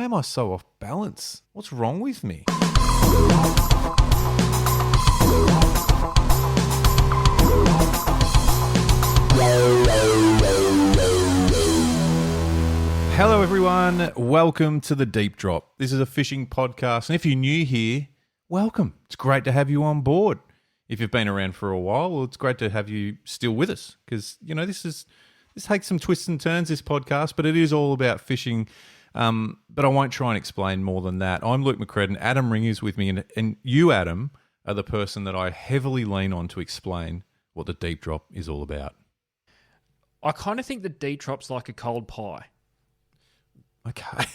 am I so off balance? What's wrong with me? Hello everyone, welcome to The Deep Drop. This is a fishing podcast, and if you're new here, welcome. It's great to have you on board. If you've been around for a while, well, it's great to have you still with us because, you know, this takes some twists and turns, this podcast, but it is all about fishing. But I won't try and explain more than that. I'm Luke McCredden. Adam Ring is with me, and you, Adam, are the person that I heavily lean on to explain what The Deep Drop is all about. I kind of think the deep drop's like a cold pie. Okay.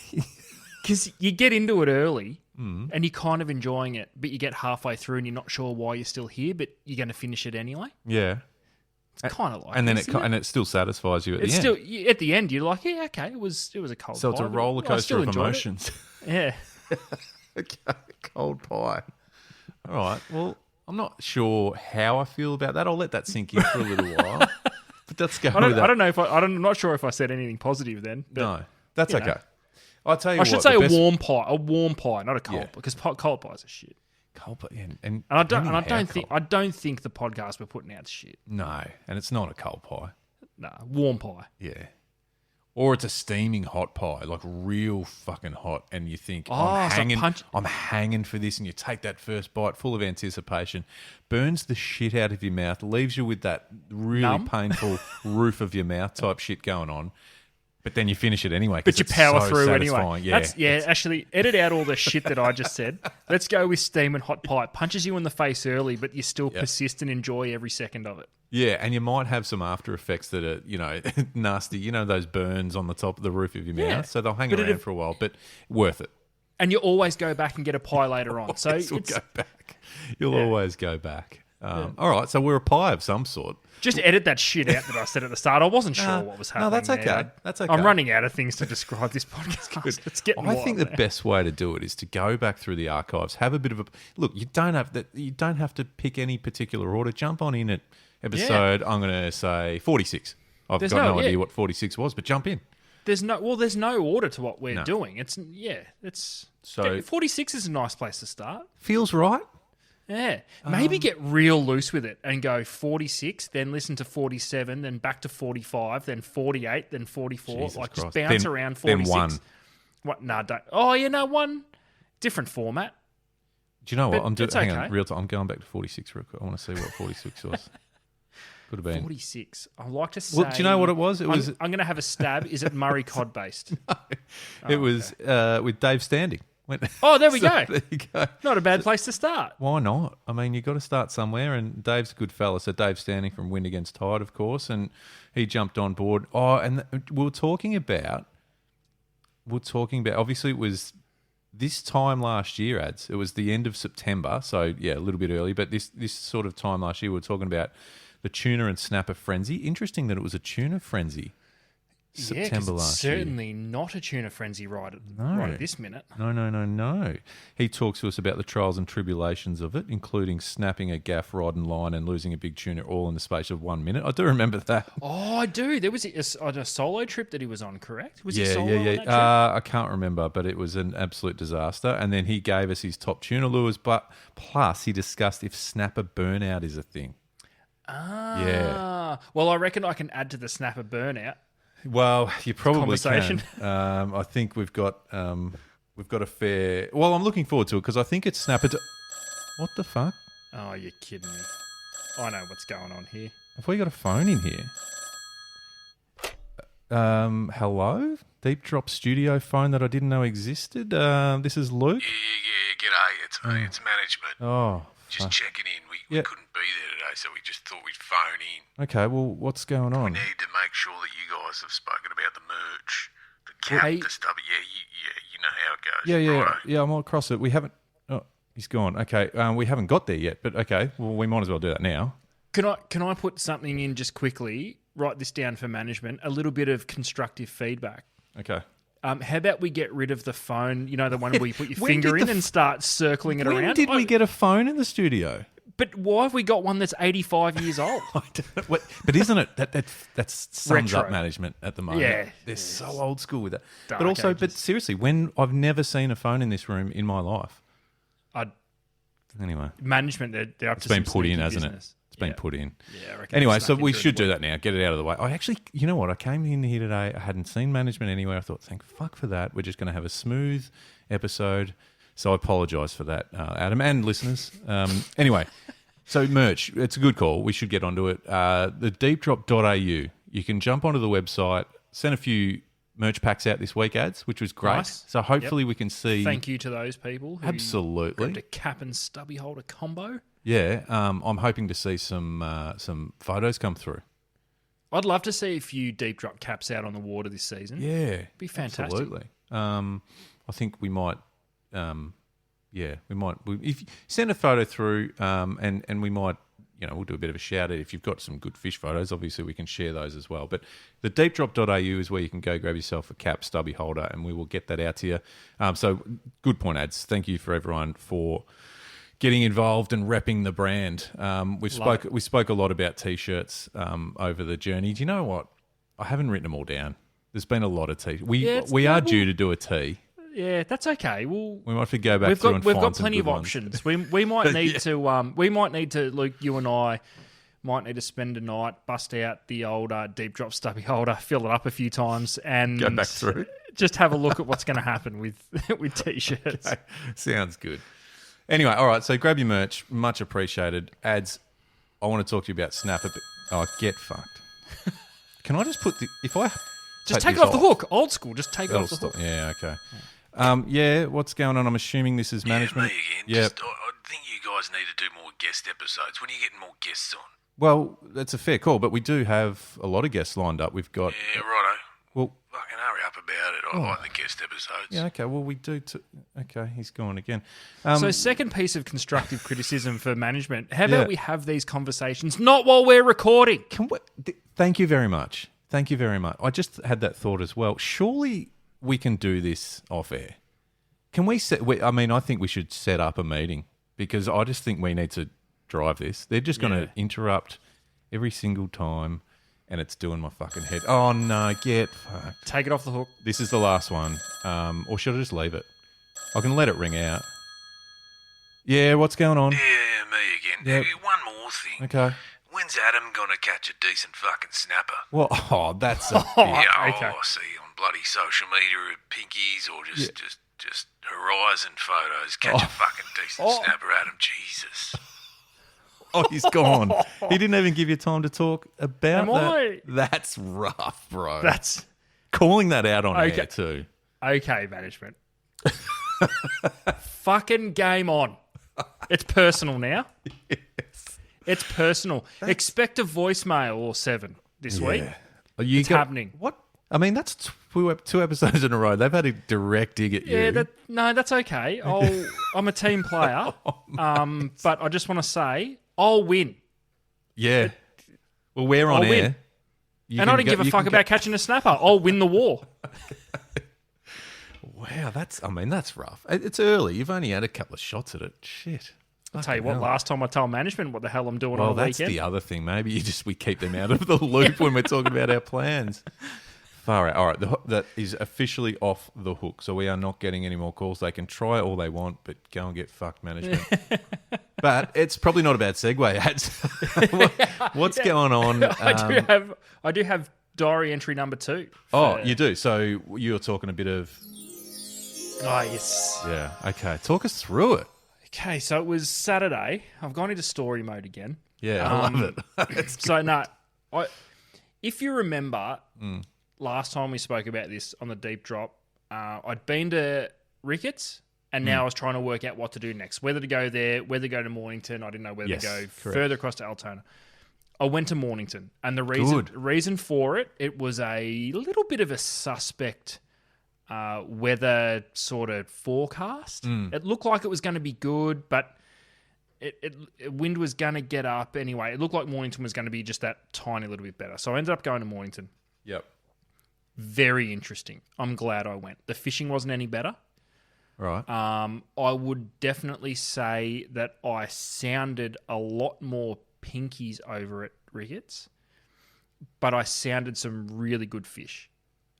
Because you get into it early and you're kind of enjoying it, but you get halfway through and you're not sure why you're still here, but you're going to finish it anyway. Yeah. It's kind of like and then this, and it still satisfies you at the end. Still, at the end, you're like, yeah, okay, it was a cold pie. So it's a roller coaster of emotions. Yeah. Okay, cold pie. All right. Well, I'm not sure how I feel about that. I'll let that sink in for a little while. But let's go with that. I don't know if I'm not sure if I said anything positive then. But, no, that's okay. I'll tell you I what. should say a warm pie, not a cold pie, because cold pies are shit. Cold pie, and I don't think the podcast we're putting out is shit. No, and it's not a cold pie. No, warm pie. Yeah. Or it's a steaming hot pie, like real fucking hot, and you think, I'm hanging for this, and you take that first bite full of anticipation, burns the shit out of your mouth, leaves you with that really painful roof of your mouth type shit going on, but then you finish it anyway. But you power through satisfying. anyway. Yeah, actually, edit out all the shit that I just said. Let's go with steaming hot pie. It punches you in the face early, but you still persist and enjoy every second of it. Yeah, and you might have some after effects that are, you know, nasty. You know, those burns on the top of the roof of your mouth. So they'll hang around for a while, but worth it. And you always go back and get a pie later on. So go back. You'll always go back. All right, so we're a pie of some sort. Just edit that shit out that I said at the start. I wasn't sure what was happening. No, that's okay. There. That's okay. I'm running out of things to describe this podcast. It's getting I think the best way to do it is to go back through the archives, have a bit of a look. You don't have to pick any particular order. Jump on in at episode. I'm going to say 46. I've got no idea what 46 was, but jump in. There's no order to what we're doing. It's 46 is a nice place to start. Feels right. Yeah. Maybe get real loose with it and go 46, then listen to 47, then back to 45, then 48, then 44. Jesus Christ. Just bounce around 46. Then one. What? No, don't. Oh, one. Different format. Do you know what? Hang on, real time. I'm going back to 46 real quick. I want to see what 46 was. Could have been 46. I like to say. Well, do you know what it was? I'm going to have a stab. Is it Murray Cod based? No, it was with Dave Standing. Oh, there we go. There you go. Not a bad place to start. Why not? I mean, you've got to start somewhere, and Dave's a good fella. So Dave Standing from Wind Against Tide, of course, and he jumped on board. Oh, and we were talking about, obviously it was this time last year, Ads. It was the end of September, so yeah, a little bit early, but this sort of time last year we were talking about the tuna and snapper frenzy. Interesting that it was a tuna frenzy. September last year. Certainly not a tuna frenzy right at this minute. No. He talks to us about the trials and tribulations of it, including snapping a gaff rod and line and losing a big tuna all in the space of 1 minute. I do remember that. Oh, I do. There was a solo trip that he was on, correct? Was he solo on that trip? I can't remember, but it was an absolute disaster. And then he gave us his top tuna lures, but plus he discussed if snapper burnout is a thing. Yeah. Well, I reckon I can add to the snapper burnout. Well, you probably can. I think we've got a fair. Well, I'm looking forward to it because I think it's snapper. What the fuck? Oh, you're kidding me! I know what's going on here. Have we got a phone in here? Hello, Deep Drop Studio phone that I didn't know existed. This is Luke. Yeah. G'day. It's me. It's management. Oh, just checking in. We couldn't be there today, so we just thought we'd phone in. Okay. Well, what's going on? We need to make sure that you guys have spoken about the merch, the cap, the stuff. Yeah. You know how it goes. Yeah. I'm all across it. We haven't. Oh, he's gone. Okay. We haven't got there yet, but okay. Well, we might as well do that now. Can I put something in just quickly? Write this down for management. A little bit of constructive feedback. Okay. How about we get rid of the phone? You know, the one where you put your finger in and start circling it around. When did we get a phone in the studio? But why have we got one that's 85 years old? I don't know but isn't it that sums up Retro. management at the moment? Yeah. They're so old school with that. Dark But also, ages. but seriously, when I've never seen a phone in this room in my life. I'd- Anyway, management, they're up it's to been some put in, sneaky hasn't business. it? It's been put in. Yeah, I reckon Anyway, it's so snuck we in through should the do that now. Get it out of the way. I actually, you know what? I came in here today. I hadn't seen management anywhere. I thought, thank fuck for that. We're just going to have a smooth episode. So I apologise for that, Adam, and listeners. Anyway, so merch. It's a good call. We should get onto it. The deepdrop.au. You can jump onto the website, send a few merch packs out this week, ads, which was great. Nice. So hopefully we can see. Thank you to those people who Absolutely. grabbed a cap and stubby holder combo. Yeah, I'm hoping to see some photos come through. I'd love to see a few deep drop caps out on the water this season. Yeah, Be fantastic. Absolutely. I think we might. We might. If you send a photo through, and we might. We'll do a bit of a shout out. If you've got some good fish photos, obviously we can share those as well. But the deepdrop.au is where you can go grab yourself a cap, stubby holder, and we will get that out to you. So good point, ads. Thank you for everyone for getting involved and repping the brand. We spoke a lot about t-shirts over the journey. Do you know what? I haven't written them all down. There's been a lot of t. We are due to do a tee. Yeah, that's okay. We might have to go back through and we've find got some plenty good of ones. options. We might need to Luke, you and I might need to spend a night, bust out the old deep drop stubby holder, fill it up a few times, and Go back through. Just have a look at what's going to happen with t-shirts. Okay. Sounds good. Anyway, all right. So grab your merch, much appreciated. Ads. I want to talk to you about Snapper. Oh, get fucked. Can I just put if I Just take it off the hook. Old school. Just take it off the hook. Yeah. Okay. What's going on? I'm assuming this is management. Me again. Yeah. I think you guys need to do more guest episodes. When are you getting more guests on? Well, that's a fair call, but we do have a lot of guests lined up. We've got. Yeah, righto. Well, Fucking hurry up about it. I like the guest episodes. yeah. Okay. Well, we do. Okay. He's gone again. So, second piece of constructive criticism for management. How Yeah. about we have these conversations not while we're recording? Thank you very much. Thank you very much. I just had that thought as well. Surely we can do this off air. Can we set? I think we should set up a meeting because I just think we need to drive this. They're just going to interrupt every single time, and it's doing my fucking head. Oh no, get fucked. Take it off the hook. This is the last one, or should I just leave it? I can let it ring out. Yeah, what's going on? Yeah, me again. Yep. One more thing. Okay. When's Adam gonna catch a decent fucking snapper? Well, that's a Yeah, okay. I see on bloody social media at Pinkies or just Horizon photos. Catch a fucking decent snapper, Adam. Jesus. Oh, he's gone. He didn't even give you time to talk about Am that. I- That's rough, bro. That's Calling that out on Okay. air too. okay, management. Fucking game on. It's personal now. Yes. It's personal. Expect a voicemail or 7 this week. It's happening. What? I mean, that's two episodes in a row. They've had a direct dig at you. Yeah, that's okay. I'm a team player. But I just want to say I'll win. Yeah. Well, we're on I'll air. win. You And I can don't give a fuck about catching a snapper. I'll win the war. Wow, that's rough. It's early. You've only had a couple of shots at it. Shit. I'll tell you what, hell. last time I told management what the hell I'm doing Well, on the that's weekend. the other thing. Maybe we keep them out of the loop when we're talking about our plans. Far out. All right, that is officially off the hook. So we are not getting any more calls. They can try all they want, but go and get fucked, management. But it's probably not a bad segue. What's going on? I do have diary entry number 2. Oh, you do. So you're talking a bit of. Oh, yes. Yeah. Okay. Talk us through it. Okay, so it was Saturday. I've gone into story mode again. Yeah, I love it. It's good. So, no, if you remember, last time we spoke about this on the deep drop, I'd been to Ricketts, and now I was trying to work out what to do next. Whether to go there, whether to go to Mornington. I didn't know whether Yes, to go correct. further across to Altona. I went to Mornington, and the Good. reason for it was a little bit of a suspect weather sort of forecast. It looked like it was going to be good, but wind was going to get up anyway. It looked like Mornington was going to be just that tiny little bit better. So I ended up going to Mornington. Yep. Very interesting. I'm glad I went. The fishing wasn't any better. Right. I would definitely say that I sounded a lot more pinkies over at Ricketts, but I sounded some really good fish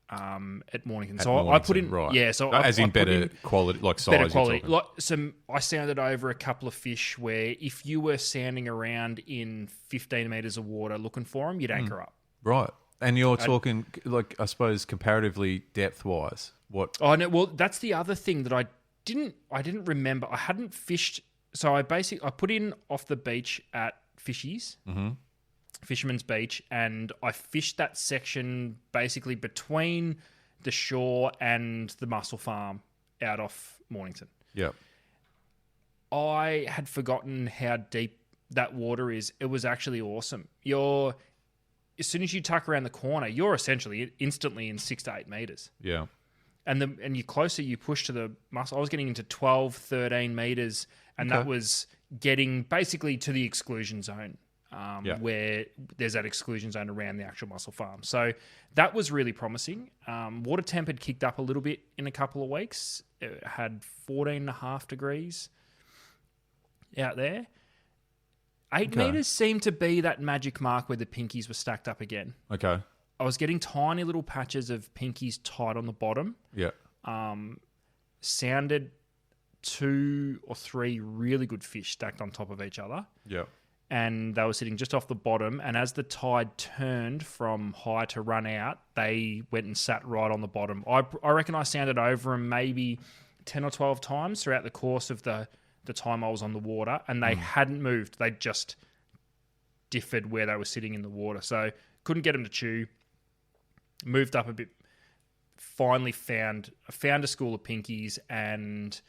at Mornington. At So I put Mornington, in, right. yeah. So As in I put better in quality, like size. better you're quality. talking. Like I sounded over a couple of fish where if you were sounding around in 15 meters of water looking for them, you'd anchor up. Right. And you're talking, like, I suppose, comparatively depth-wise. What? Oh no, well that's the other thing that I didn't remember. I hadn't fished, so I put in off the beach at Fishies, Fisherman's Beach, and I fished that section basically between the shore and the mussel farm out off Mornington. Yeah. I had forgotten how deep that water is. It was actually awesome. As soon as you tuck around the corner, you're essentially instantly in 6 to 8 meters. Yeah. And you closer you push to the mussel, I was getting into 12, 13 meters, and that was getting basically to the exclusion zone, where there's that exclusion zone around the actual mussel farm. So that was really promising. Water temp had kicked up a little bit in a couple of weeks. It had 14.5 degrees out there. 8 meters seemed to be that magic mark where the pinkies were stacked up again. Okay. I was getting tiny little patches of pinkies tight on the bottom. Yeah. Sounded 2 or 3 really good fish stacked on top of each other. Yeah. And they were sitting just off the bottom. And as the tide turned from high to run out, they went and sat right on the bottom. I reckon I sounded over them maybe 10 or 12 times throughout the course of the time I was on the water. And they hadn't moved. They just differed where they were sitting in the water. So couldn't get them to chew. Moved up a bit. Finally found a school of pinkies and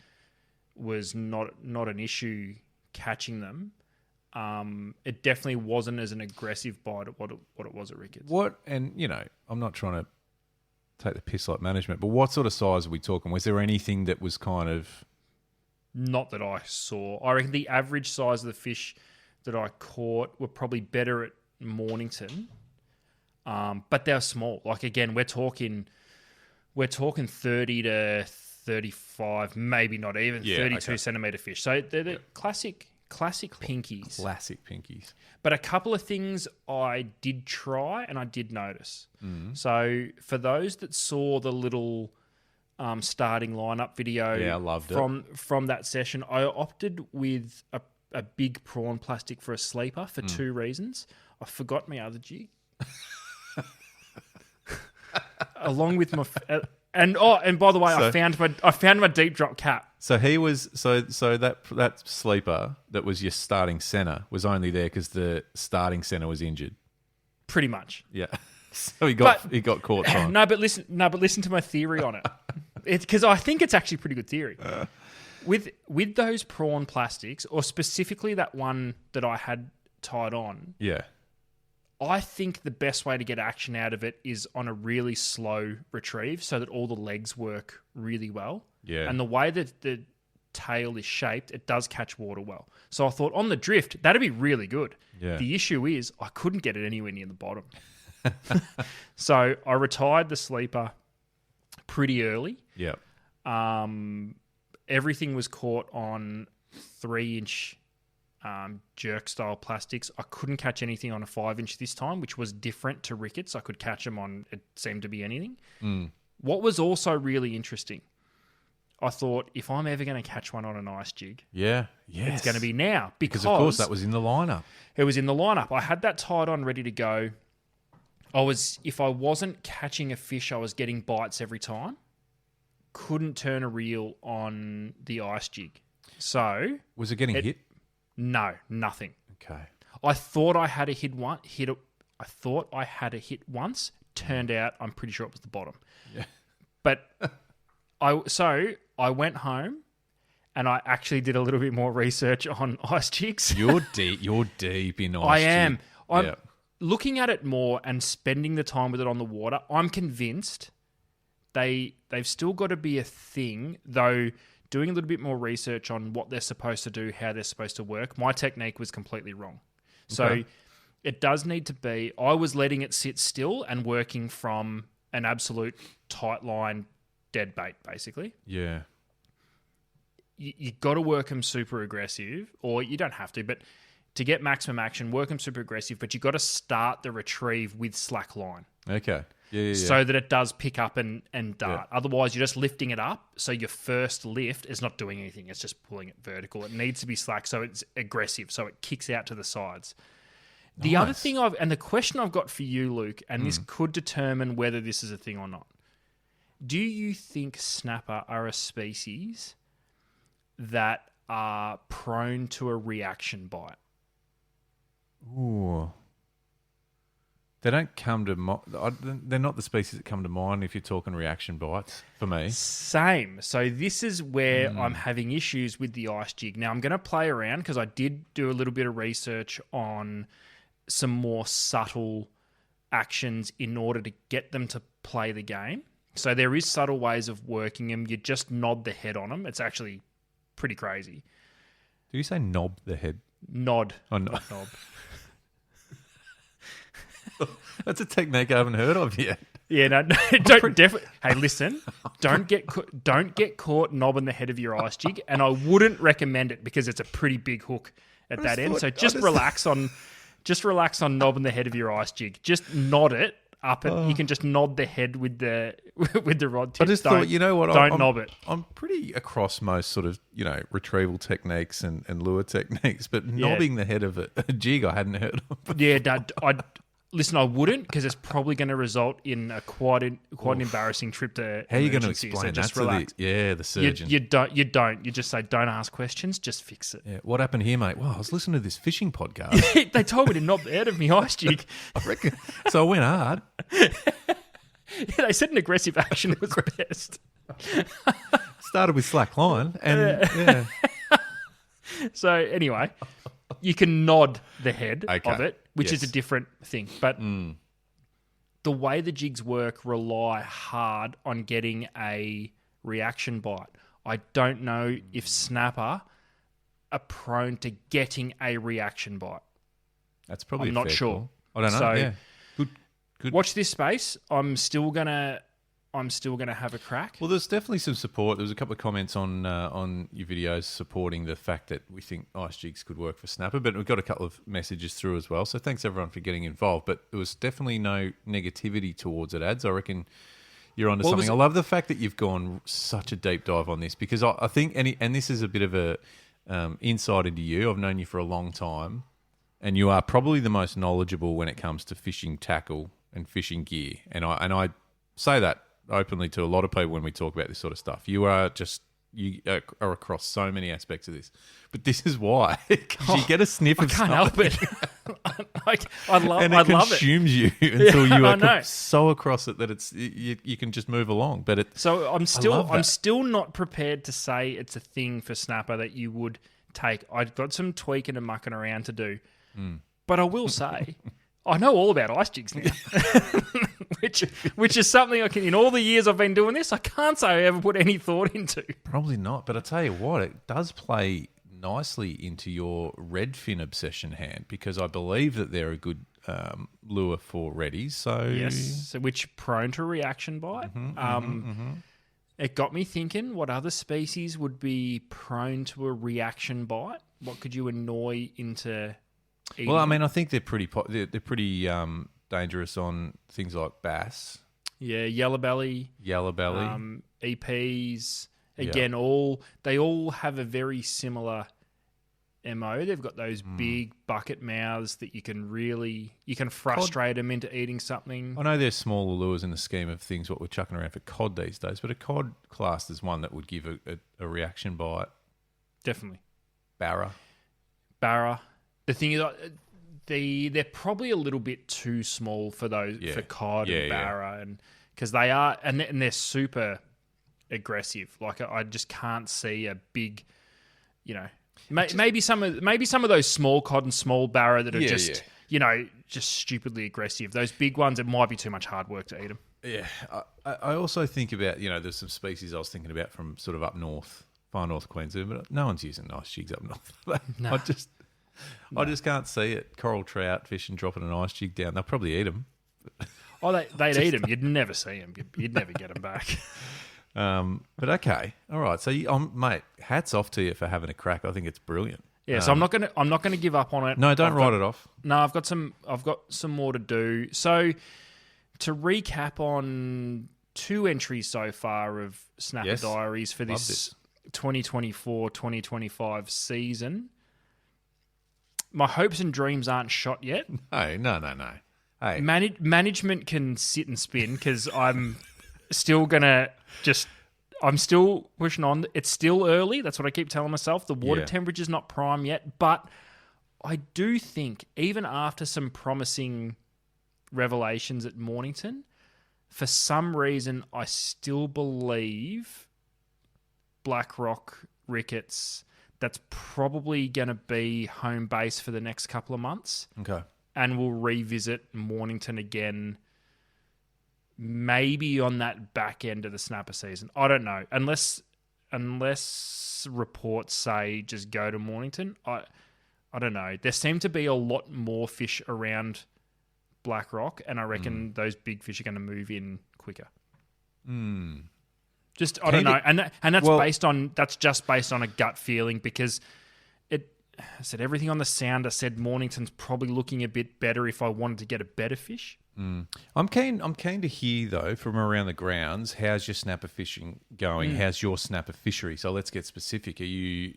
was not an issue catching them. It definitely wasn't as an aggressive bite at what it was at Ricketts. What, and I'm not trying to take the piss like management, but what sort of size are we talking? Was there anything that was kind of... Not that I saw. I reckon the average size of the fish that I caught were probably better at Mornington, but they're small. Like again, we're talking 30 to 35, maybe not even 32 centimeter fish. So they're the classic pinkies. Classic pinkies. But a couple of things I did try and I did notice. So for those that saw the little starting lineup video I loved from that session, I opted with a big prawn plastic for a sleeper for 2 reasons. I forgot my other jig. Along with my... And by the way, I found my deep drop cap. So he was so that sleeper that was your starting center was only there because the starting center was injured. Pretty much. Yeah. So he got caught. Time. No, but listen to my theory on it. It's because I think it's actually a pretty good theory. With those prawn plastics, or specifically that one that I had tied on. Yeah. I think the best way to get action out of it is on a really slow retrieve so that all the legs work really well. Yeah. And the way that the tail is shaped, it does catch water well. So I thought on the drift, that'd be really good. Yeah. The issue is I couldn't get it anywhere near the bottom. So I retired the sleeper pretty early. Yeah. Everything was caught on 3-inch jerk style plastics. I couldn't catch anything on a 5-inch this time, which was different to Ricketts. I could catch them on, it seemed to be anything. What was also really interesting, I thought if I'm ever going to catch one on an ice jig, it's going to be now because of course that was in the lineup. It was in the lineup. I had that tied on ready to go. If I wasn't catching a fish, I was getting bites every time. Couldn't turn a reel on the ice jig. So was it getting hit? No, nothing. Okay. I thought I had a hit once. Turned out, I'm pretty sure it was the bottom. Yeah. But I went home and I actually did a little bit more research on ice jigs. You're deep in ice. I am. Jig. I'm looking at it more and spending the time with it on the water. I'm convinced they've still got to be a thing, though. Doing a little bit more research on what they're supposed to do, how they're supposed to work, my technique was completely wrong. So it does need to be... I was letting it sit still and working from an absolute tight line dead bait, basically. Yeah. you got to work them super aggressive, or you don't have to, but to get maximum action, work them super aggressive, but you got to start the retrieve with slack line. Okay. Yeah. So that it does pick up and dart. Yeah. Otherwise, you're just lifting it up. So your first lift is not doing anything. It's just pulling it vertical. It needs to be slack, so it's aggressive, so it kicks out to the sides. The other thing the question I've got for you, Luke, and this could determine whether this is a thing or not. Do you think snapper are a species that are prone to a reaction bite? Ooh. They don't come to they're not the species that come to mind if you're talking reaction bites for me. Same. So this is where I'm having issues with the ice jig. Now I'm going to play around because I did do a little bit of research on some more subtle actions in order to get them to play the game. So there is subtle ways of working them. You just nod the head on them. It's actually pretty crazy. Did you say knob the head? Nod. Oh, no. Not knob. That's a technique I haven't heard of yet. Yeah, no, don't definitely. Hey, listen, don't get caught knobbing the head of your ice jig, and I wouldn't recommend it because it's a pretty big hook at that end. So just relax on knobbing the head of your ice jig. Just nod it up, and you can just nod the head with the rod tip. I just thought, you know what? Don't knob it. I'm pretty across most sort of, retrieval techniques and lure techniques, but knobbing the head of a jig I hadn't heard of. Yeah, listen, I wouldn't because it's probably going to result in a quite an embarrassing trip to How are you going to emergency. explain just that relax. to the surgeon? You don't. You just say, don't ask questions, just fix it. Yeah. What happened here, mate? Well, I was listening to this fishing podcast. They told me to knob the head of my ice jig. I reckon. So I went hard. Yeah, they said an aggressive action was best. Started with slack line and So anyway, you can nod the head of it, which is a different thing. But the way the jigs work rely hard on getting a reaction bite. I don't know if snapper are prone to getting a reaction bite. That's probably I'm not fair sure. Call. I don't know. So yeah. Good. Watch this space. I'm still gonna have a crack. Well, there's definitely some support. There was a couple of comments on your videos supporting the fact that we think ice jigs could work for snapper, but we've got a couple of messages through as well. So thanks everyone for getting involved. But there was definitely no negativity towards it, Ads. I reckon you're onto something. I love the fact that you've gone such a deep dive on this because I think, and this is a bit of a insight into you. I've known you for a long time, and you are probably the most knowledgeable when it comes to fishing tackle and fishing gear. And I say that openly to a lot of people when we talk about this sort of stuff. You are across so many aspects of this, but this is why. You get a sniff of can't something. help it. I love it it. consumes you until you I know. are so across it that it's you can just move along. But so I'm still not prepared to say it's a thing for snapper that you would take. I've got some tweaking and mucking around to do, but I will say I know all about ice jigs now. Which is something I can, in all the years I've been doing this, I can't say I ever put any thought into. Probably not, but I tell you what, it does play nicely into your redfin obsession hand because I believe that they're a good lure for reddies. So yes, so which prone to reaction bite. It got me thinking: what other species would be prone to a reaction bite? What could you annoy into eating? Well, I mean, I think they're pretty dangerous on things like bass. Yeah, yellow belly, EPs. Again, they all have a very similar MO. They've got those big bucket mouths that you can frustrate them into eating something. I know they're smaller lures in the scheme of things what we're chucking around for cod these days, but a cod classed as one that would give a reaction bite. Definitely. Barra. The thing is, they're probably a little bit too small for those for cod and barra, and because they are and they're super aggressive. Like I just can't see a big, maybe some of those small cod and small barra that are just stupidly aggressive. Those big ones, it might be too much hard work to eat them. Yeah, I also think about there's some species I was thinking about from sort of up north, far north Queensland, but no one's using ice jigs up north. No. I just can't see it. Coral trout fishing, dropping an ice jig down. They'll probably eat them. Oh, they'd eat them. You'd never see them. You'd never get them back. But okay, all right. So, mate, hats off to you for having a crack. I think it's brilliant. Yeah, so I'm not gonna give up on it. No, don't write it off. No, I've got some more to do. So to recap on 2 entries so far of Snapper Diaries for this 2024-2025 season. My hopes and dreams aren't shot yet. No. Hey, management can sit and spin because I'm still I'm still pushing on. It's still early. That's what I keep telling myself. The water temperature's not prime yet, but I do think even after some promising revelations at Mornington, for some reason I still believe Blackrock Ricketts, that's probably going to be home base for the next couple of months. Okay. And we'll revisit Mornington again maybe on that back end of the Snapper season. I don't know. Unless reports say just go to Mornington. I don't know. There seem to be a lot more fish around Blackrock, and I reckon those big fish are going to move in quicker. Just I don't know. And that's just based on a gut feeling because I said everything on the sounder said Mornington's probably looking a bit better if I wanted to get a better fish. I'm keen to hear though from around the grounds. How's your snapper fishing going? How's your snapper fishery? So let's get specific. Are you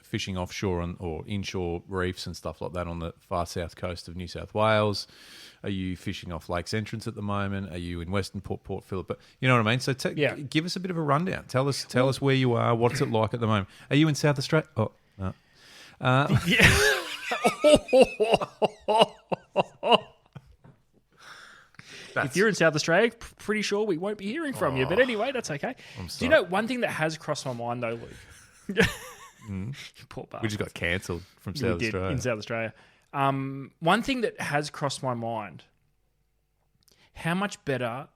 fishing offshore or inshore reefs and stuff like that on the far south coast of New South Wales? Are you fishing off Lakes Entrance at the moment? Are you in Western Port Phillip? You know what I mean. So give us a bit of a rundown. Tell us where you are. What's it like at the moment? Are you in South Australia? Oh no. If you're in South Australia, pretty sure we won't be hearing from you. But anyway, that's okay. Do you know one thing that has crossed my mind though, Luke? Poor bastard. We just got cancelled from South Australia. In South Australia. One thing that has crossed my mind: how much better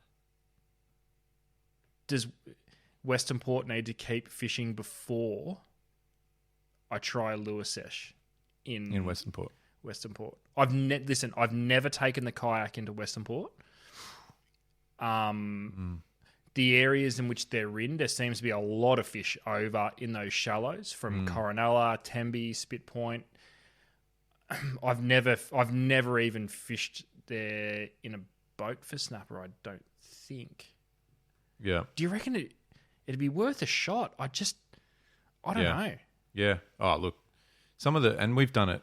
does Western Port need to keep fishing before I try a lure sesh in Western Port? Western Port. I've never taken the kayak into Western Port. The areas in which they're in, there seems to be a lot of fish over in those shallows from Coronella, Tembe, Spit Point. I've never even fished there in a boat for snapper, I don't think. Yeah. Do you reckon it'd be worth a shot? I don't know. Yeah. Oh, look, and we've done it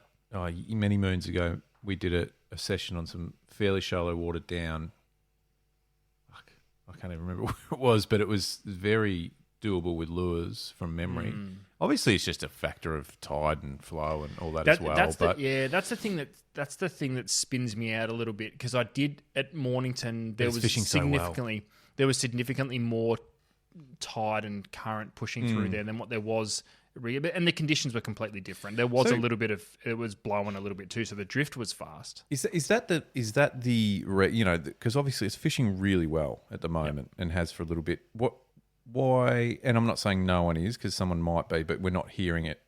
many moons ago. We did a session on some fairly shallow water down. I can't even remember where it was, but it was very doable with lures from memory. Obviously, it's just a factor of tide and flow and all that as well. That's the thing that spins me out a little bit because I did at Mornington. There was significantly more tide and current pushing through there than what there was. And the conditions were completely different. There was it was blowing a little bit too, so the drift was fast. Is that because obviously it's fishing really well at the moment and has for a little bit. Why? And I'm not saying no one is because someone might be, but we're not hearing it.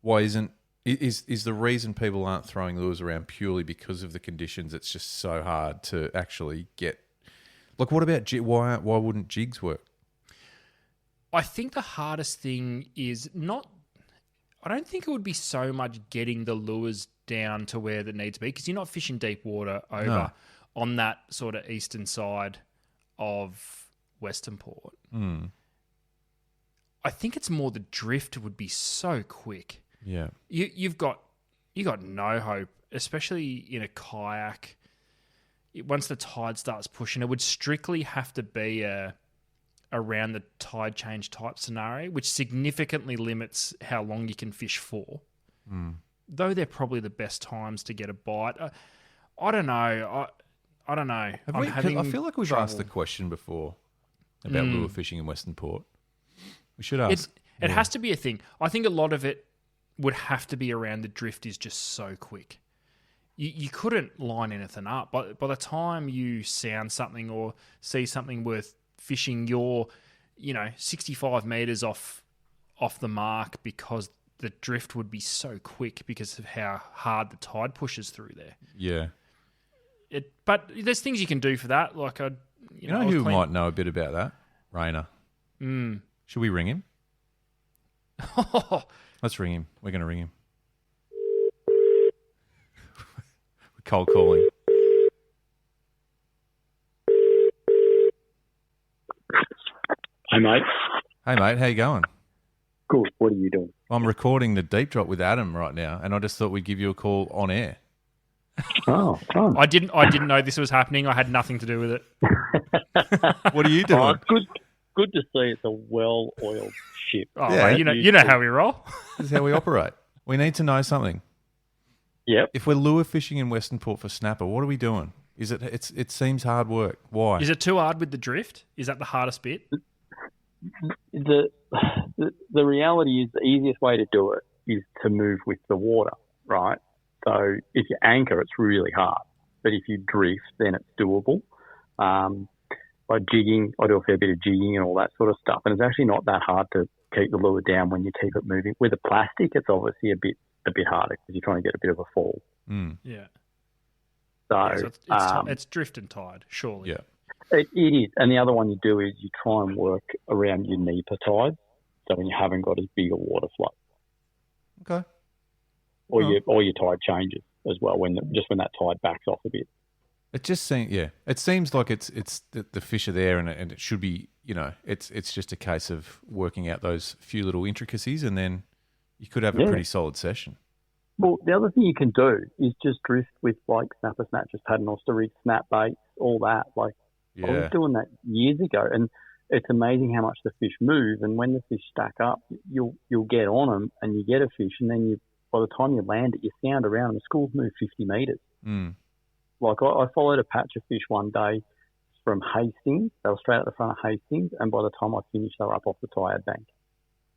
Why is the reason people aren't throwing lures around purely because of the conditions? It's just so hard to actually get. Like, what about why wouldn't jigs work? I think the hardest thing is I don't think it would be so much getting the lures down to where they need to be because you're not fishing deep water over on that sort of eastern side of Western Port. I think it's more the drift would be so quick. Yeah. You've got no hope, especially in a kayak. Once the tide starts pushing, it would strictly have to be around the tide change type scenario, which significantly limits how long you can fish for. Though they're probably the best times to get a bite. I don't know. I don't know. I feel like we've asked the question before about lure fishing in Western Port. We should ask. It has to be a thing. I think a lot of it would have to be around the drift is just so quick. You couldn't line anything up. By the time you sound something or see something worth fishing, you're 65 meters off the mark because the drift would be so quick because of how hard the tide pushes through there. Yeah. But there's things you can do for that. Like who might know a bit about that? Rayner. Mm. Should we ring him? Let's ring him. We're going to ring him. We're cold calling. Hey, mate. Hey, mate. How you going? Good. What are you doing? I'm recording the Deep Drop with Adam right now, and I just thought we'd give you a call on air. Oh, fun. I didn't know this was happening. I had nothing to do with it. What are you doing? Oh, good to see it's a well-oiled ship. Oh, Yeah. mate, you know how we roll. This is how we operate. We need to know something. Yep. If we're lure fishing in Western Port for snapper, what are we doing? It seems hard work. Why? Is it too hard with the drift? Is that the hardest bit? The reality is the easiest way to do it is to move with the water, right? So if you anchor, it's really hard. But if you drift, then it's doable. By jigging, I do a fair bit of jigging and all that sort of stuff. And it's actually not that hard to keep the lure down when you keep it moving. With a plastic, it's obviously a bit harder because you're trying to get a bit of a fall. Mm. Yeah. So, It's drift and tide, surely. Yeah. It is. And the other one you do is you try and work around your NEPA tide. So when you haven't got as big a water flow. Okay. Or your tide changes as well when that tide backs off a bit. It just seems, it seems like it's the fish are there and it should be, it's just a case of working out those few little intricacies and then you could have a pretty solid session. Well, the other thing you can do is just drift with like snapper snatches, paternoster rigs, snap baits, all that. Like I was doing that years ago, and it's amazing how much the fish move. And when the fish stack up, you'll get on them and you get a fish, and then by the time you land it, you sound around and the schools move 50 metres. Mm. Like I followed a patch of fish one day from Hastings. They were straight at the front of Hastings, and by the time I finished, they were up off the Tired Bank.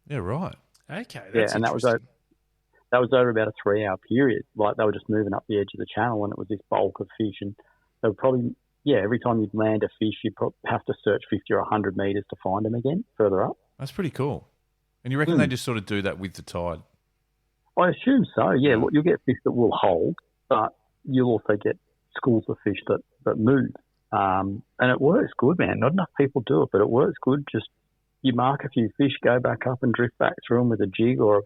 Yeah, right. Okay, and that was over about a 3-hour period. Like they were just moving up the edge of the channel, and it was this bulk of fish. And they were probably every time you'd land a fish, you'd have to search 50 or 100 metres to find them again further up. That's pretty cool. And you reckon they just sort of do that with the tide? I assume so. Yeah, look, you'll get fish that will hold, but you'll also get schools of fish that move. And it works good, man. Not enough people do it, but it works good. Just you mark a few fish, go back up and drift back through them with a jig or a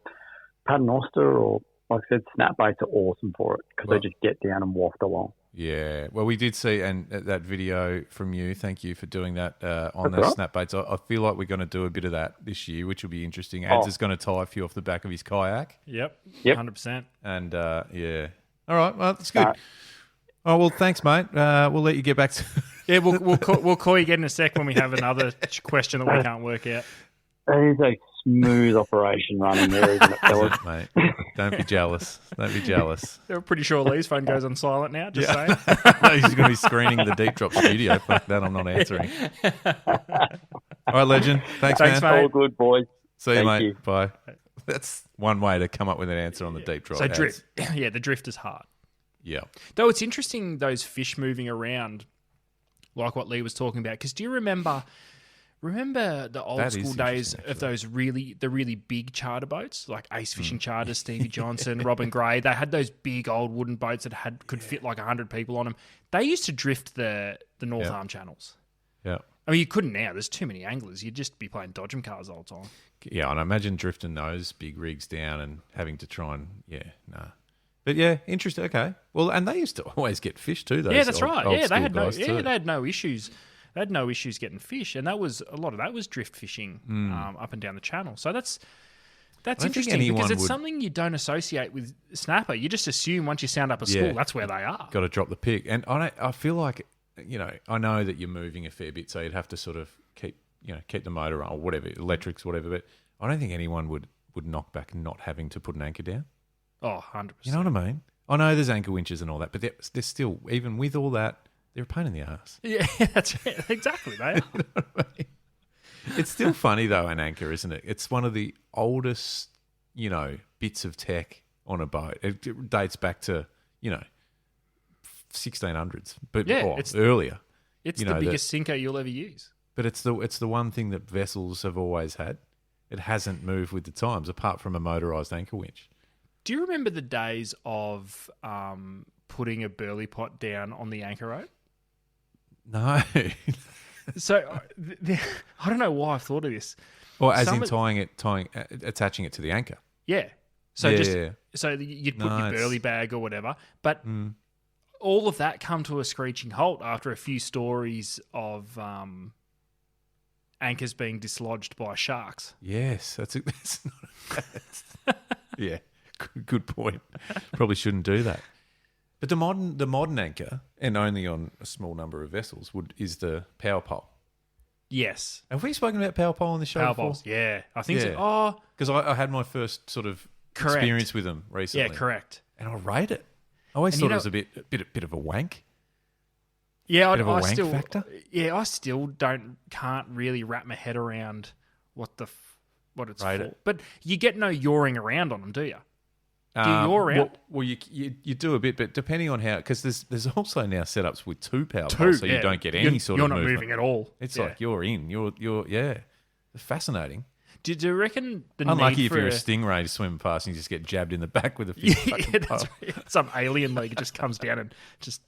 paternoster, or like I said, snap baits are awesome for it because they just get down and waft along. Yeah. Well, we did see and that video from you. Thank you for doing that on the snap baits. I feel like we're going to do a bit of that this year, which will be interesting. Ads is going to tie a few off the back of his kayak. Yep. 100%. And yeah. All right. Well, that's good. Oh, well, thanks, mate. We'll let you get back to... Yeah, we'll call you again in a sec when we have another question that we can't work out. It is a smooth operation running there, isn't it, fellas? Mate, don't be jealous. Don't be jealous. They're pretty sure Lee's phone goes on silent now, just saying. No, he's going to be screening the Deep Drop studio. Fuck that, I'm not answering. All right, legend. Thanks, man. Mate. All good, boys. See you, Thank mate. you. Bye. That's one way to come up with an answer on the Deep Drop. So drift. Yeah, the drift is hard. Yeah. Though it's interesting, those fish moving around, like what Lee was talking about, because do you remember the old school days of those really big charter boats, like Ace Fishing Charters, Stevie Johnson, Robin Gray? They had those big old wooden boats that could fit like 100 people on them. They used to drift the North Arm channels. Yeah. I mean, you couldn't now. There's too many anglers. You'd just be playing dodgem cars all the time. Yeah, and I imagine drifting those big rigs down and having to try and, But yeah, interesting. Okay. Well, and they used to always get fish too, those that's right. old Yeah, they school had no issues. They had no issues getting fish, and a lot of that was drift fishing up and down the channel. So that's interesting because it's something you don't associate with snapper. You just assume once you sound up a school, that's where they are. Got to drop the pick, and I feel like I know that you're moving a fair bit, so you'd have to sort of keep the motor on or whatever, electrics, whatever. But I don't think anyone would knock back not having to put an anchor down. Oh, 100%. You know what I mean? I know there's anchor winches and all that, but they're still, even with all that, they're a pain in the ass. Yeah, that's right. Exactly, they are. You know what I mean? It's still funny, though, an anchor, isn't it? It's one of the oldest, bits of tech on a boat. It dates back to, 1600s, but earlier. It's the biggest sinker you'll ever use. But it's the one thing that vessels have always had. It hasn't moved with the times, apart from a motorised anchor winch. Do you remember the days of putting a burley pot down on the anchor rope? No. So I don't know why I've thought of this. Or as Some in of- attaching it to the anchor. Yeah. So Yeah. so you'd put No, your it's- burley bag or whatever, but all of that come to a screeching halt after a few stories of anchors being dislodged by sharks. Yes, that's not yeah, good point. Probably shouldn't do that. But the modern anchor, and only on a small number of vessels, is the power pole. Yes. Have we spoken about power pole on the show Power before? poles. Yeah. I think Yeah. so. Oh, Because I had my first sort of Correct. experience with them recently. yeah, correct. And I rate it. I always And thought you it was a bit of a wank. Yeah, Bit of a I wank still factor? Yeah, I still can't really wrap my head around what it's Rate for. it. But you get no yawing around on them, do you? Do you yaw around? Well, you do a bit, but depending on how, because there's also now setups with two power Two, poles, so you yeah. don't get You're- any sort you're of not movement. moving at all. It's Yeah. like you're in. You're yeah. It's fascinating. Do you reckon the Unlucky need if for you're a stingray swimming past and you just get jabbed in the back with a fish. yeah, fucking that's pole. right. Some alien leg just comes down and just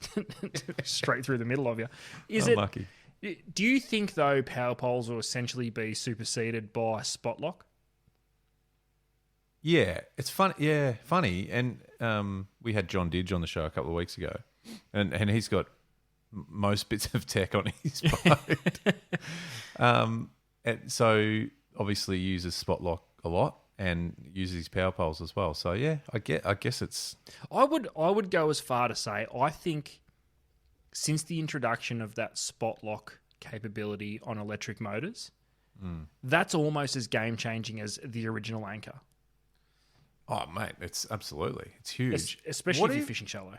straight through the middle of you. Is it? Unlucky. Do you think though power poles will essentially be superseded by spot lock? Yeah, it's fun. Yeah, funny. And we had John Didge on the show a couple of weeks ago, and he's got most bits of tech on his boat. And so obviously uses spot lock a lot and uses his power poles as well. So yeah, I guess it's I would go as far to say I think since the introduction of that spot lock capability on electric motors, that's almost as game changing as the original anchor. oh mate, it's huge. Especially What if you're if- fishing shallow.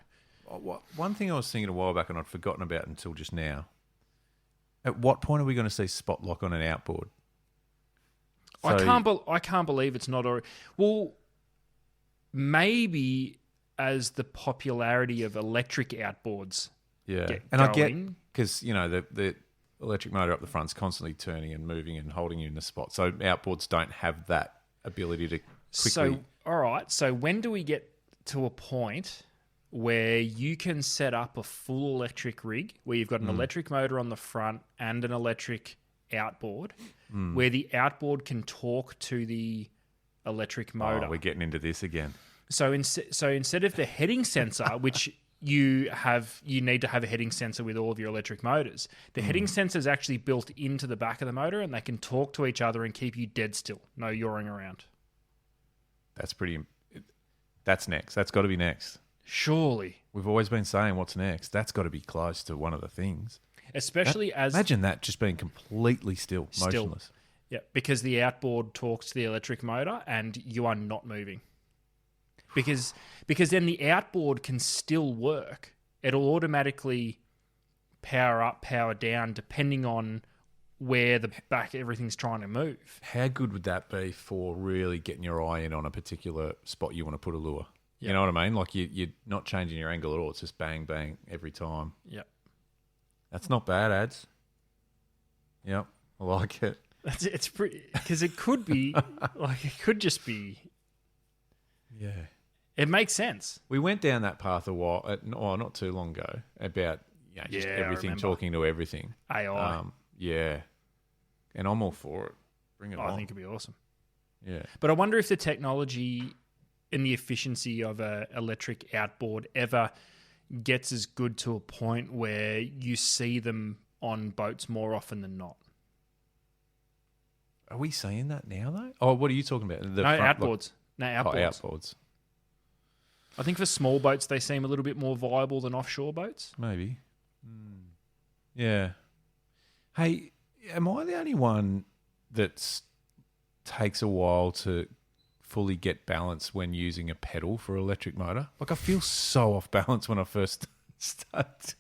One thing I was thinking a while back and I'd forgotten about until just now. At what point are we going to see spot lock on an outboard? I So- can't believe it's not already. Well, maybe as the popularity of electric outboards. Yeah, get and I get going. because the electric motor up the front's constantly turning and moving and holding you in the spot. So outboards don't have that ability to quickly. So, all right. So when do we get to a point where you can set up a full electric rig where you've got an electric motor on the front and an electric outboard, where the outboard can talk to the electric motor? Oh, we're getting into this again. So instead of the heading sensor, which you need to have a heading sensor with all of your electric motors. The heading sensor is actually built into the back of the motor, and they can talk to each other and keep you dead still, no yawing around. That's next. That's got to be next. Surely, We've always been saying what's next. That's got to be close to one of the things. especially as Imagine that just being completely still, motionless. Yeah, because the outboard talks to the electric motor and you are not moving. Because then the outboard can still work. It'll automatically power up, power down, depending on where the back everything's trying to move. How good would that be for really getting your eye in on a particular spot you want to put a lure? Yeah. You know what I mean? Like you're not changing your angle at all. It's just bang, bang every time. Yep. That's not bad, ads. Yep, I like it. It's pretty, because it could be like, it could just be, Yeah. it makes sense. We went down that path not too long ago about just Yeah, I everything remember. talking to everything. AI. Yeah, and I'm all for it. Bring it on. I think it'd be awesome. Yeah, But I wonder if the technology and the efficiency of a electric outboard ever gets as good to a point where you see them on boats more often than not. are we saying that now though? Oh, what are you talking about? The No, front- outboards. No, Oh, outboards. outboards. I think for small boats, they seem a little bit more viable than offshore boats. Maybe. Yeah. Hey, am I the only one that takes a while to fully get balance when using a pedal for electric motor? Like I feel so off balance when I first start.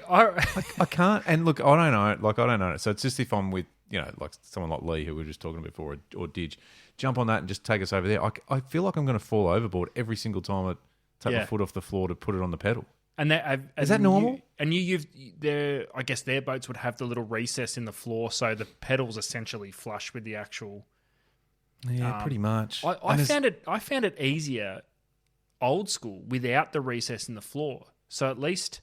I can't. And look, I don't know. Like I don't know. So it's just if I'm with like someone like Lee who we were just talking about before, or Didge, jump on that and just take us over there. I feel like I'm going to fall overboard every single time I take my Yeah. foot off the floor to put it on the pedal. And Is that normal? I guess their boats would have the little recess in the floor, so the pedals essentially flush with the actual. Yeah, pretty much. I found it easier, old school, without the recess in the floor. So at least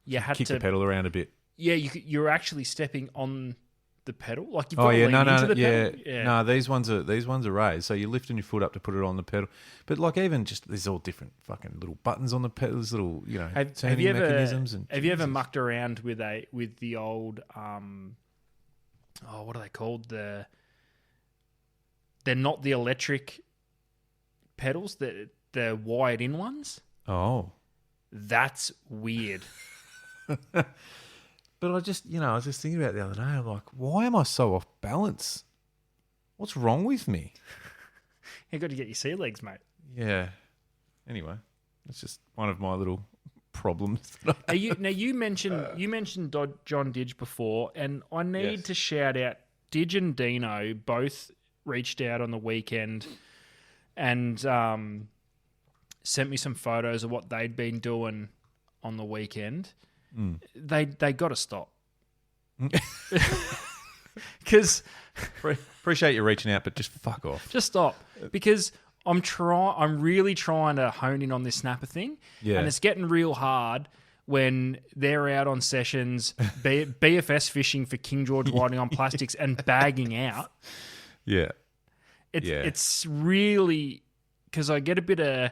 you had kick to the pedal around a bit. you're actually stepping on the pedal. Like you've Oh got to yeah, lean no, into no, the yeah, pedal. Yeah. no. These ones are raised, so you're lifting your foot up to put it on the pedal. But like even just there's all different fucking little buttons on the pedal, there's little turning mechanisms. And have you ever mucked around with the old what are they called? They're not the electric pedals, the wired in ones. Oh, that's weird. But I was just thinking about it the other day. I'm like, why am I so off balance? What's wrong with me? You got to get your sea legs, mate. Yeah. Anyway, it's just one of my little problems. Now you mentioned John Didge before, and I need to shout out Didge and Dino both reached out on the weekend and sent me some photos of what they'd been doing on the weekend. They got to stop because appreciate you reaching out, but just fuck off. Just stop because I'm really trying to hone in on this snapper thing, and it's getting real hard when they're out on sessions, BFS fishing for King George whiting on plastics and bagging out. Yeah, it's really because I get a bit of.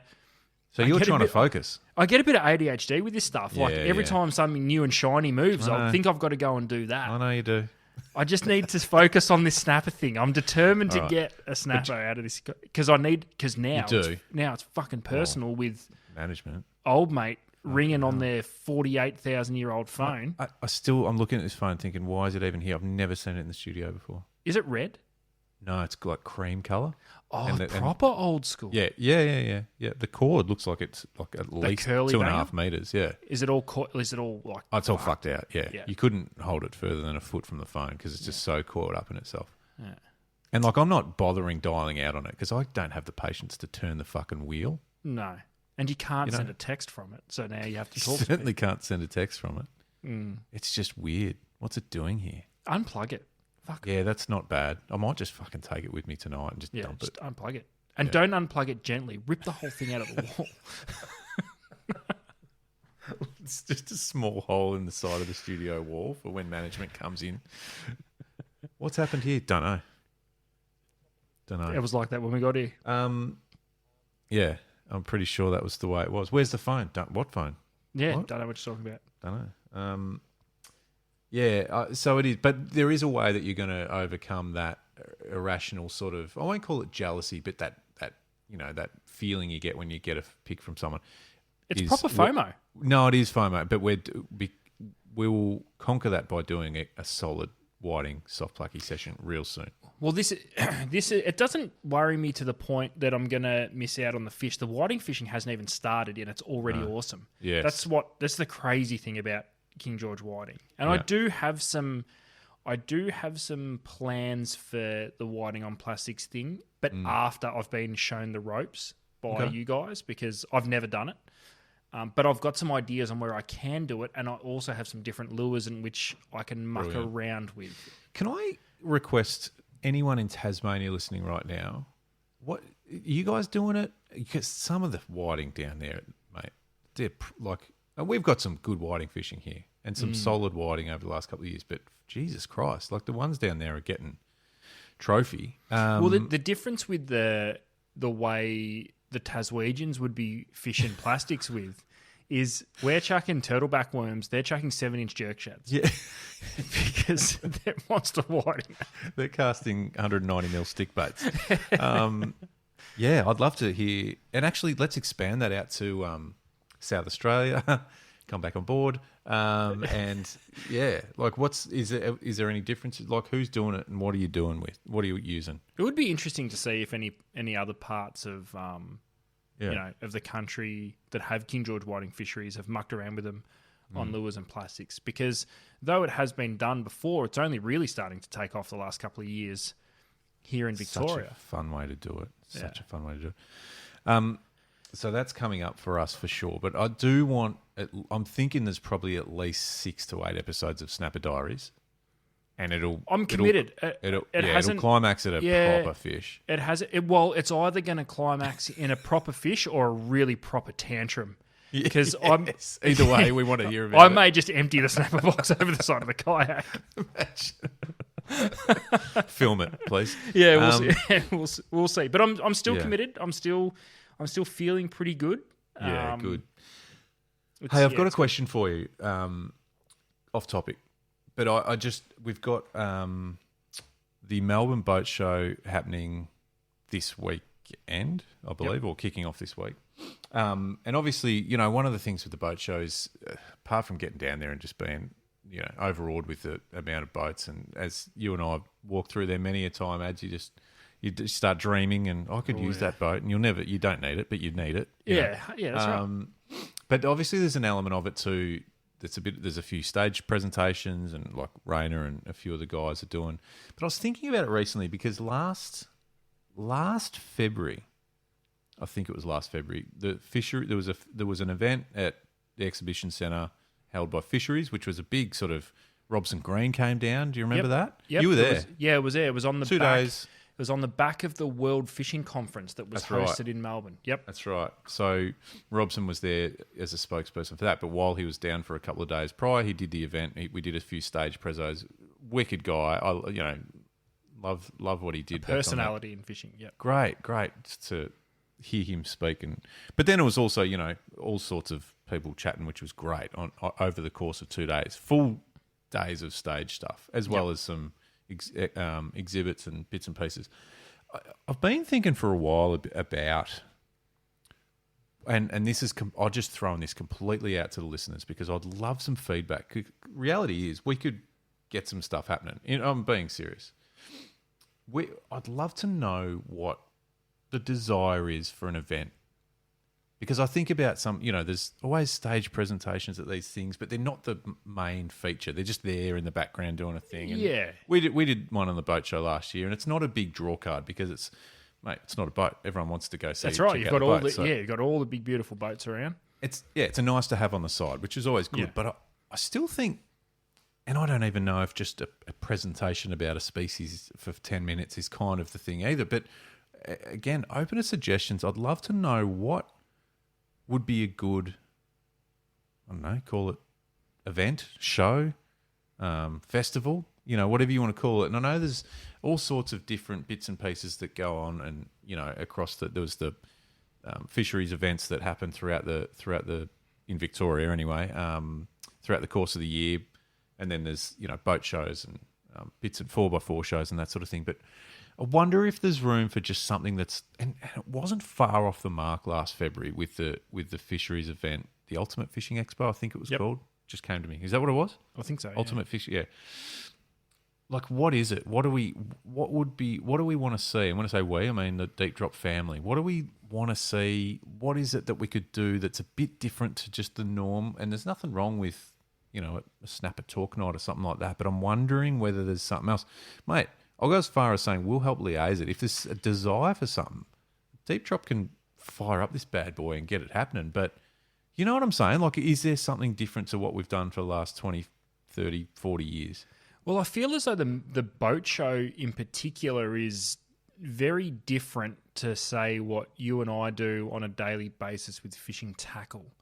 So you're trying to focus. I get a bit of ADHD with this stuff. Like every time something new and shiny moves, I think I've got to go and do that. I know you do. I just need to focus on this snapper thing. I'm determined to get a snapper out of this because now it's fucking personal with management. Old mate ringing on their 48,000-year-old phone. I'm looking at this phone thinking, why is it even here? I've never seen it in the studio before. Is it red? No, it's like cream colour. Oh, proper old school. Yeah. The cord looks like it's like at least 2.5 meters. Yeah. Is it all like? Oh, it's all fucked out. Yeah. You couldn't hold it further than a foot from the phone because it's just so caught up in itself. Yeah. And like, I'm not bothering dialing out on it because I don't have the patience to turn the fucking wheel. No, and you can't send a text from it. So now you have to talk. Certainly can't send a text from it. It's just weird. What's it doing here? Unplug it. Fuck. Yeah, that's not bad. I might just fucking take it with me tonight and just dump it. Unplug it. And don't unplug it gently. Rip the whole thing out of the wall. It's just a small hole in the side of the studio wall for when management comes in. What's happened here? Don't know. It was like that when we got here. Yeah, I'm pretty sure that was the way it was. Where's the phone? What phone? Yeah, what? Don't know what you're talking about. Don't know. So it is, but there is a way that you're going to overcome that irrational sort of, I won't call it jealousy, but that feeling you get when you get a pick from someone. It's proper FOMO. No, it is FOMO, but we will conquer that by doing a solid whiting soft plucky session real soon. Well, it doesn't worry me to the point that I'm going to miss out on the fish. The whiting fishing hasn't even started yet. It's already awesome. Yes. That's the crazy thing about King George whiting. And I do have some plans for the whiting on plastics thing, but after I've been shown the ropes by you guys, because I've never done it. But I've got some ideas on where I can do it, and I also have some different lures in which I can muck around with. Can I request anyone in Tasmania listening right now, what are you guys doing it? Because some of the whiting down there, mate, they're like, we've got some good whiting fishing here and some solid whiting over the last couple of years, but Jesus Christ, like the ones down there are getting trophy. Well, the difference with the way the Taswegians would be fishing plastics with is we're chucking turtleback worms, they're chucking 7-inch jerk shads. Yeah. Because they're monster whiting. They're casting 190 mil stick baits. I'd love to hear, and actually let's expand that out to South Australia. Come back on board. And yeah, like is there any difference? Like who's doing it and what are you doing with? What are you using? It would be interesting to see if any other parts of of the country that have King George whiting fisheries have mucked around with them on lures and plastics, because though it has been done before, it's only really starting to take off the last couple of years here in Victoria. Such a fun way to do it. Such a fun way to do it. So that's coming up for us for sure. But I do want, I'm thinking there's probably at least 6 to 8 episodes of Snapper Diaries. And I'm committed. It'll climax at a proper fish. It's either going to climax in a proper fish or a really proper tantrum. because Yes. Either way, we want to hear about I it. may just empty the snapper box over the side of the kayak. Film it, please. Yeah, we'll see. We'll see. But I'm still Yeah. committed. I'm still feeling pretty good. Yeah, good. Hey, I've got a question for you, off topic, but we've got the Melbourne Boat Show happening this weekend, I believe, or kicking off this week. And obviously, one of the things with the boat show is, apart from getting down there and just being, overawed with the amount of boats, and as you and I have walked through there many a time, you just start dreaming, and I could use that boat, and you don't need it, but you need it. Yeah, that's right. But obviously, there's an element of it too. There's a few stage presentations, and like Rayner and a few of the guys are doing. But I was thinking about it recently because last February, I think it was last February, there was an event at the exhibition centre held by Fisheries, which was a big sort of Robson Green came down. Do you remember that? Yep. You were there. It was there. It was on the 2 back. days. It was on the back of the World Fishing Conference that was hosted in Melbourne. Yep. That's right. So Robson was there as a spokesperson for that, but while he was down for a couple of days prior, he did the event. We did a few stage prezos. Wicked guy. Love what he did. Personality in fishing. Yep. Great to hear him speak. But then it was also, all sorts of people chatting, which was great over the course of 2 days. Full days of stage stuff, as well as some exhibits and bits and pieces. I've been thinking for a while about, and this is, I'll just throw this completely out to the listeners because I'd love some feedback. Reality is we could get some stuff happening. I'm being serious. I'd love to know what the desire is for an event. Because I think about there's always stage presentations at these things, but they're not the main feature. They're just there in the background doing a thing. And yeah. We did one on the boat show last year, and it's not a big draw card because it's not a boat. Everyone wants to go see. That's right. You've got you've got all the big beautiful boats around. It's a nice to have on the side, which is always good. Yeah. But I still think, and I don't even know if just a presentation about a species for 10 minutes is kind of the thing either. But again, open to suggestions. I'd love to know what would be a good, I don't know, call it event, show, festival, whatever you want to call it. And I know there's all sorts of different bits and pieces that go on, and across there was the fisheries events that happen throughout the in Victoria anyway, throughout the course of the year, and then there's boat shows and bits and 4x4 shows and that sort of thing. But I wonder if there's room for just something that's, and it wasn't far off the mark last February with the fisheries event, the Ultimate Fishing Expo, I think it was called. Just came to me. Is that what it was? I think so. Ultimate Fishing, yeah. Like, what is it? What do we want to see? And when I say we, I mean the Deep Drop family. What do we want to see? What is it that we could do that's a bit different to just the norm? And there's nothing wrong with, a Snapper Talk Night or something like that, but I'm wondering whether there's something else. Mate, I'll go as far as saying we'll help liaise it. If there's a desire for something, Deep Drop can fire up this bad boy and get it happening. But you know what I'm saying? Like, is there something different to what we've done for the last 20, 30, 40 years? Well, I feel as though the boat show in particular is very different to, say, what you and I do on a daily basis with fishing tackle.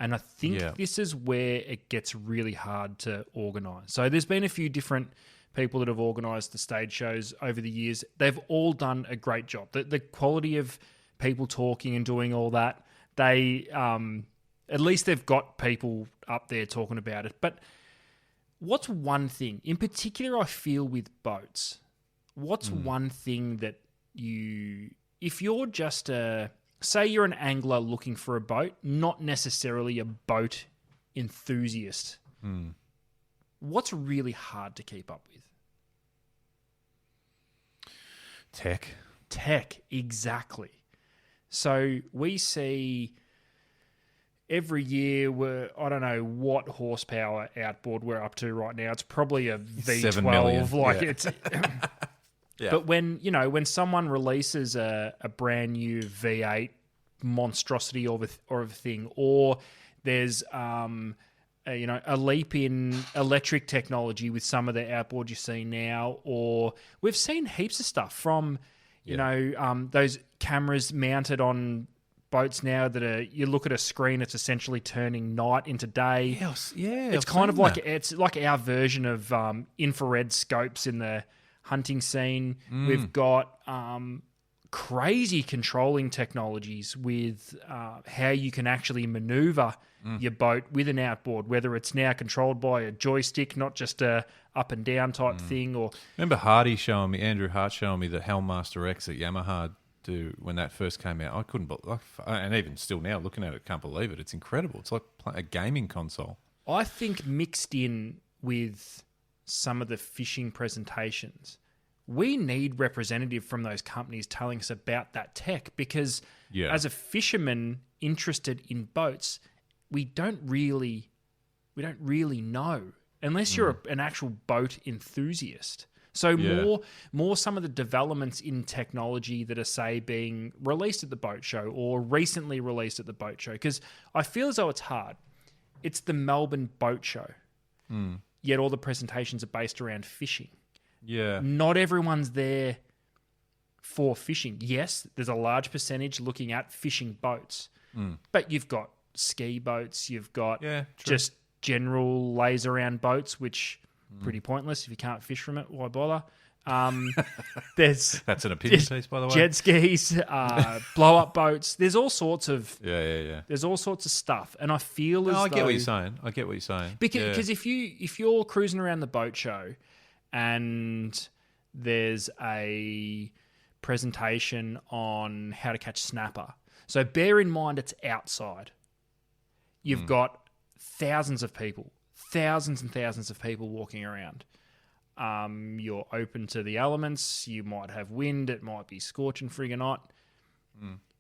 And I think this is where it gets really hard to organise. So there's been a few different people that have organised the stage shows over the years. They've all done a great job. The quality of people talking and doing all that, they at least they've got people up there talking about it. But what's one thing, in particular I feel with boats, what's one thing that if you're just say you're an angler looking for a boat, not necessarily a boat enthusiast, what's really hard to keep up with? Tech, exactly. So we see every year I don't know what horsepower outboard we're up to right now. It's probably a V12. 7 million. It's. Yeah. But when someone releases a brand new V8 monstrosity of a thing, or there's a leap in electric technology with some of the outboards you see now, or we've seen heaps of stuff from those cameras mounted on boats now that are, you look at a screen, it's essentially turning night into day. Yeah, It's kind of like it's like our version of infrared scopes in the hunting scene. We've got crazy controlling technologies with how you can actually maneuver your boat with an outboard, whether it's now controlled by a joystick, not just a up and down type thing. Or remember Andrew Hart showing me the Hellmaster X that Yamaha do when that first came out. I couldn't believe, and even still now looking at it, can't believe it. It's incredible. It's like a gaming console. I think mixed in with some of the fishing presentations, we need representative from those companies telling us about that tech, because as a fisherman interested in boats, we don't really know unless you're an actual boat enthusiast. So more some of the developments in technology that are, say, being released at the boat show or recently released at the boat show, because I feel as though it's hard. It's the Melbourne Boat Show, yet all the presentations are based around fishing. Yeah. Not everyone's there for fishing. Yes, there's a large percentage looking at fishing boats, but you've got ski boats, you've got just general lays around boats, which pretty pointless if you can't fish from it. Why bother? There's that's an opinion piece, by the way. Jet skis, blow up boats. There's all sorts of There's all sorts of stuff, and I feel as though I get what you're saying. Because if you're cruising around the boat show, and there's a presentation on how to catch snapper, so bear in mind it's outside. You've got thousands and thousands of people walking around. You're open to the elements. You might have wind. It might be scorching friggin' hot.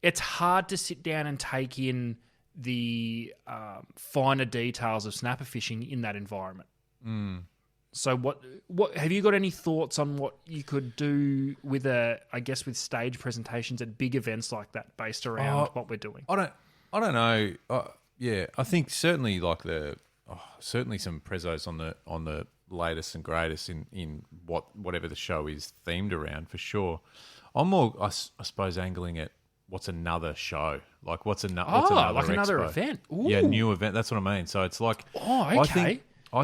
It's hard to sit down and take in the finer details of snapper fishing in that environment. So what have you got any thoughts on what you could do with with stage presentations at big events like that based around what we're doing? I don't know. I think certainly certainly some prezos on the latest and greatest in whatever the show is themed around, for sure. I'm more, I suppose, angling at what's another show, like what's another another expo. event. Ooh. Yeah, new event. That's what I mean. So it's like, okay. I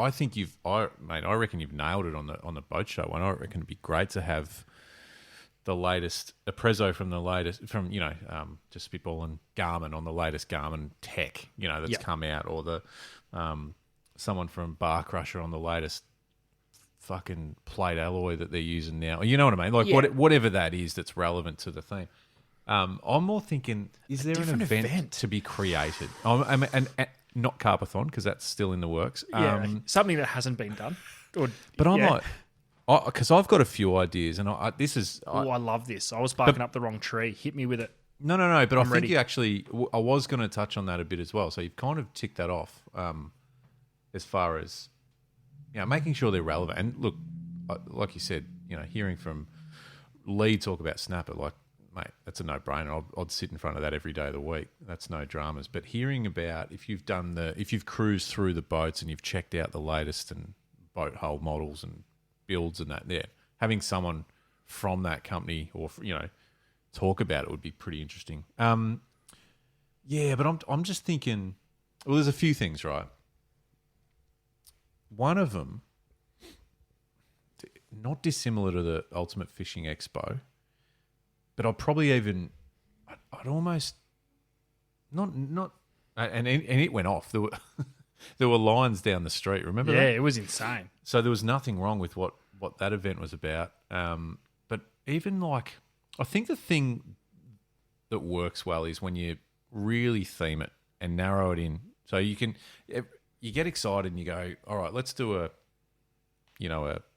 reckon you've nailed it on the boat show one. I reckon it'd be great to have the latest, a prezzo from just spitballing Garmin on the latest Garmin tech, that's come out, or the someone from Bar Crusher on the latest fucking plate alloy that they're using now. You know what I mean? Like whatever that is that's relevant to the theme. I'm more thinking, is there an event to be created? And not Carpathon, because that's still in the works. Something that hasn't been done. But I'm like, because I've got a few ideas, and I love this. I was barking up the wrong tree. Hit me with it. No. But I think you actually, I was going to touch on that a bit as well. So you've kind of ticked that off as far as making sure they're relevant. And look, like you said, hearing from Lee talk about Snapper, like, mate, that's a no-brainer. I'd sit in front of that every day of the week. That's no dramas. But hearing about if you've cruised through the boats and you've checked out the latest and boat hull models and builds and that, having someone from that company or talk about it would be pretty interesting. But I'm just thinking. Well, there's a few things, right? One of them, not dissimilar to the Ultimate Fishing Expo. But I'd probably I'd almost not, and it went off. There were lines down the street. Remember that? Yeah, it was insane. So there was nothing wrong with what that event was about. But even I think the thing that works well is when you really theme it and narrow it in. So you get excited and you go, all right, let's do a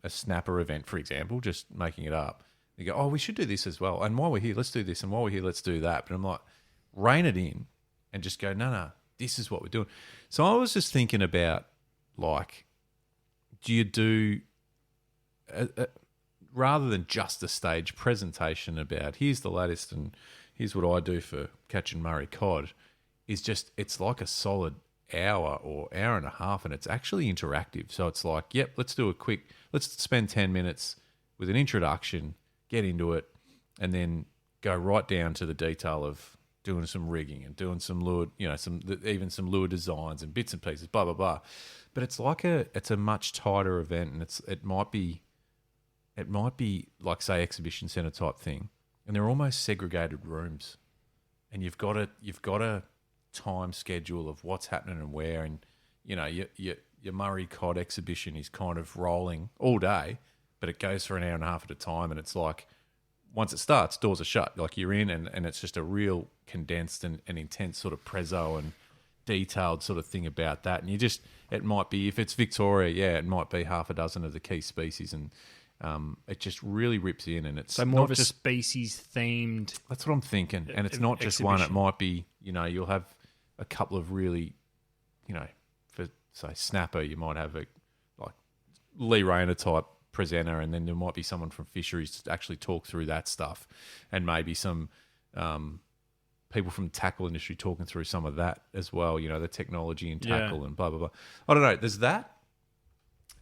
snapper event, for example, just making it up. You go, oh, we should do this as well. And while we're here, let's do this. And while we're here, let's do that. But I'm like, rein it in and just go, no, this is what we're doing. So I was just thinking about, like, do you do, rather than just a stage presentation about here's the latest and here's what I do for catching Murray cod, it's like a solid hour or hour and a half, and it's actually interactive. So it's like, yep, let's spend 10 minutes with an introduction, get into it, and then go right down to the detail of doing some rigging and doing some lure, even some lure designs and bits and pieces, blah blah blah. But it's a much tighter event, and it might be like, say, exhibition center type thing, and they're almost segregated rooms, and you've got a time schedule of what's happening and where, and your Murray Cod exhibition is kind of rolling all day, but it goes for an hour and a half at a time, and it's like once it starts, doors are shut, like you're in, and it's just a real condensed and intense sort of prezzo and detailed sort of thing about that. And it might be, if it's Victoria, it might be half a dozen of the key species, and it just really rips in, and it's so more not of a just species themed. That's what I'm thinking, and it's not just one. It might be, you'll have a couple of really, for say Snapper, you might have a like Lee Rayner type presenter, and then there might be someone from fisheries to actually talk through that stuff, and maybe some people from the tackle industry talking through some of that as well, the technology and tackle and blah blah blah. I don't know, there's that.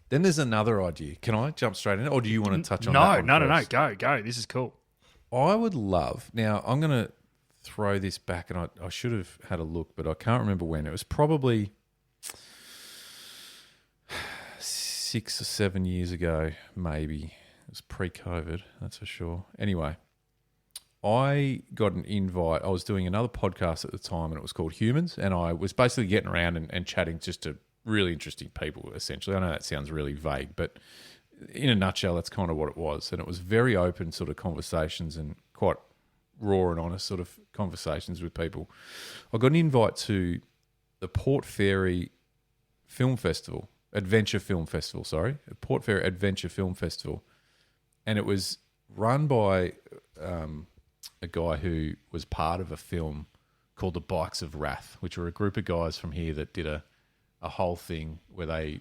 Then there's another idea. Can I jump straight in, or do you want to touch on that one first? No, go, this is cool. I would love, now I'm going to throw this back, and I should have had a look, but I can't remember when. It was probably 6 or 7 years ago, maybe. It was pre-COVID, that's for sure. Anyway, I got an invite. I was doing another podcast at the time, and it was called Humans, and I was basically getting around and chatting just to really interesting people, essentially. I know that sounds really vague, but in a nutshell, that's kind of what it was. And it was very open sort of conversations and quite raw and honest sort of conversations with people. I got an invite to the Port Fairy Film Festival, Port Fairy Adventure Film Festival. And it was run by a guy who was part of a film called The Bikes of Wrath, which were a group of guys from here that did a whole thing where they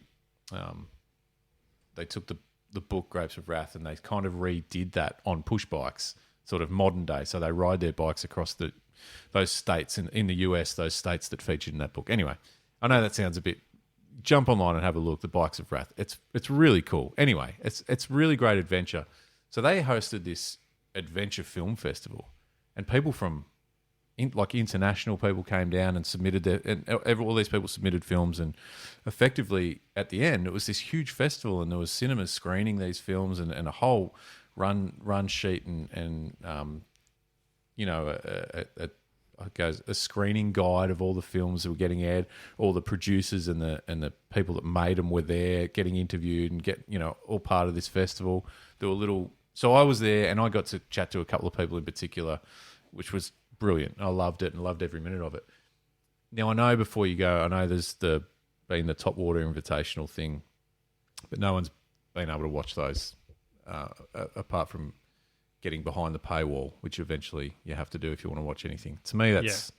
took the book Grapes of Wrath, and they kind of redid that on push bikes, sort of modern day. So they ride their bikes across those states in the US, those states that featured in that book. Anyway, I know that sounds a bit. Jump online and have a look. The Bikes of Wrath. It's really cool. Anyway, it's really great adventure. So they hosted this adventure film festival, and people from international people came down and submitted all these people submitted films, and effectively at the end it was this huge festival, and there was cinemas screening these films, and a whole run sheet and a screening guide of all the films that were getting aired. All the producers and the people that made them were there, getting interviewed and all part of this festival. So I was there, and I got to chat to a couple of people in particular, which was brilliant. I loved it and loved every minute of it. Now, I know before you go, I know there's been the Top Water Invitational thing, but no one's been able to watch those apart from getting behind the paywall, which eventually you have to do if you want to watch anything. To me, that's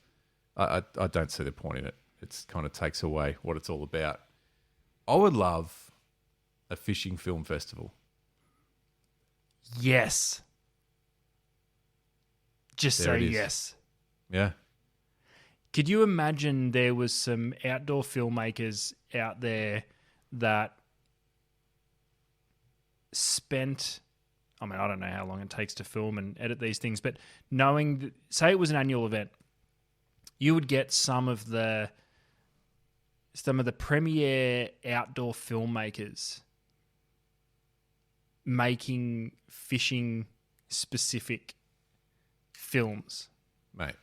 I don't see the point in it. It kind of takes away what it's all about. I would love a fishing film festival. Yes. Just There say it is. yes. Yeah. Could you imagine there was some outdoor filmmakers out there that spent, I mean, I don't know how long it takes to film and edit these things, but knowing that, say it was an annual event, you would get some of the premier outdoor filmmakers making fishing specific films. Mate.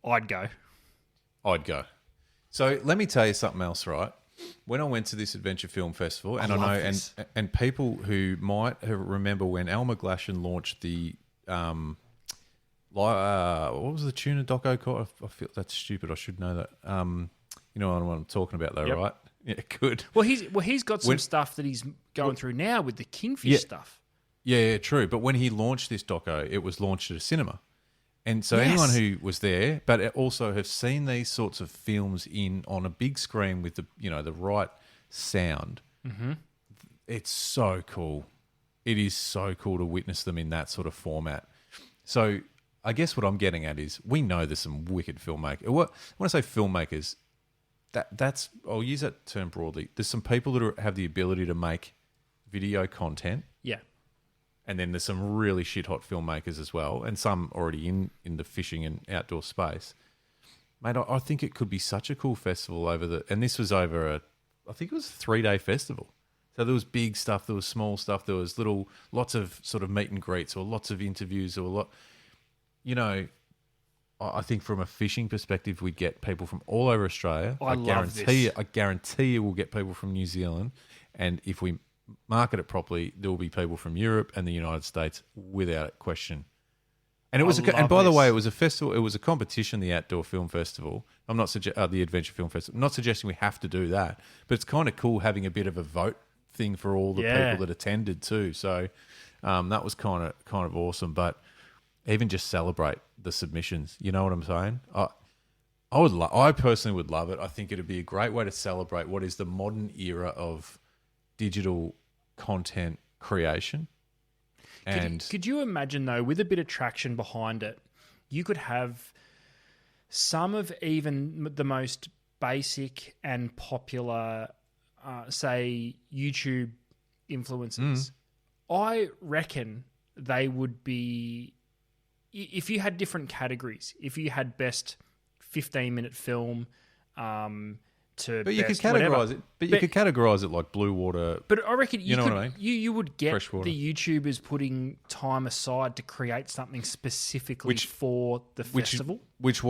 I'd go. So let me tell you something else, right? When I went to this adventure film festival, and I know, and people who might remember when Al McGlashan launched the what was the tuna doco called? I feel that's stupid. I should know that. You know what I'm talking about, though, Yep. right? Yeah, good. Well, he's got some stuff that he's going through now with the Kingfish stuff. Yeah, true. But when he launched this doco, it was launched at a cinema. And so Yes. anyone who was there, but also have seen these sorts of films on a big screen with the right sound, it's so cool. It is so cool to witness them in that sort of format. So I guess what I'm getting at is we know there's some wicked filmmakers. When I say filmmakers, that's I'll use that term broadly. There's some people that have the ability to make video content. Yeah. And then there's some really shit hot filmmakers as well, and some already in the fishing and outdoor space. Mate, I think it could be such a cool festival and this was over I think it was a 3-day festival. So there was big stuff, there was small stuff, there was lots of sort of meet and greets or lots of interviews or I think from a fishing perspective, we'd get people from all over Australia. I guarantee you we'll get people from New Zealand. And if we market it properly, there will be people from Europe and the United States without question. And it was, and by the way, it was a festival. It was a competition, the Outdoor Film Festival. I'm not the Adventure Film Festival. I'm not suggesting we have to do that, but it's kind of cool having a bit of a vote thing for all the people that attended too. So that was kind of awesome. But even just celebrate the submissions. You know what I'm saying? I personally would love it. I think it'd be a great way to celebrate what is the modern era of digital content creation. And could you imagine, though, with a bit of traction behind it, you could have some of even the most basic and popular, say, YouTube influencers. I reckon they would be, if you had different categories, if you had best 15-minute film, but you could categorize it. But you could categorize it like blue water. But I reckon you know what I mean? You would get the YouTubers putting time aside to create something specifically for the festival. Which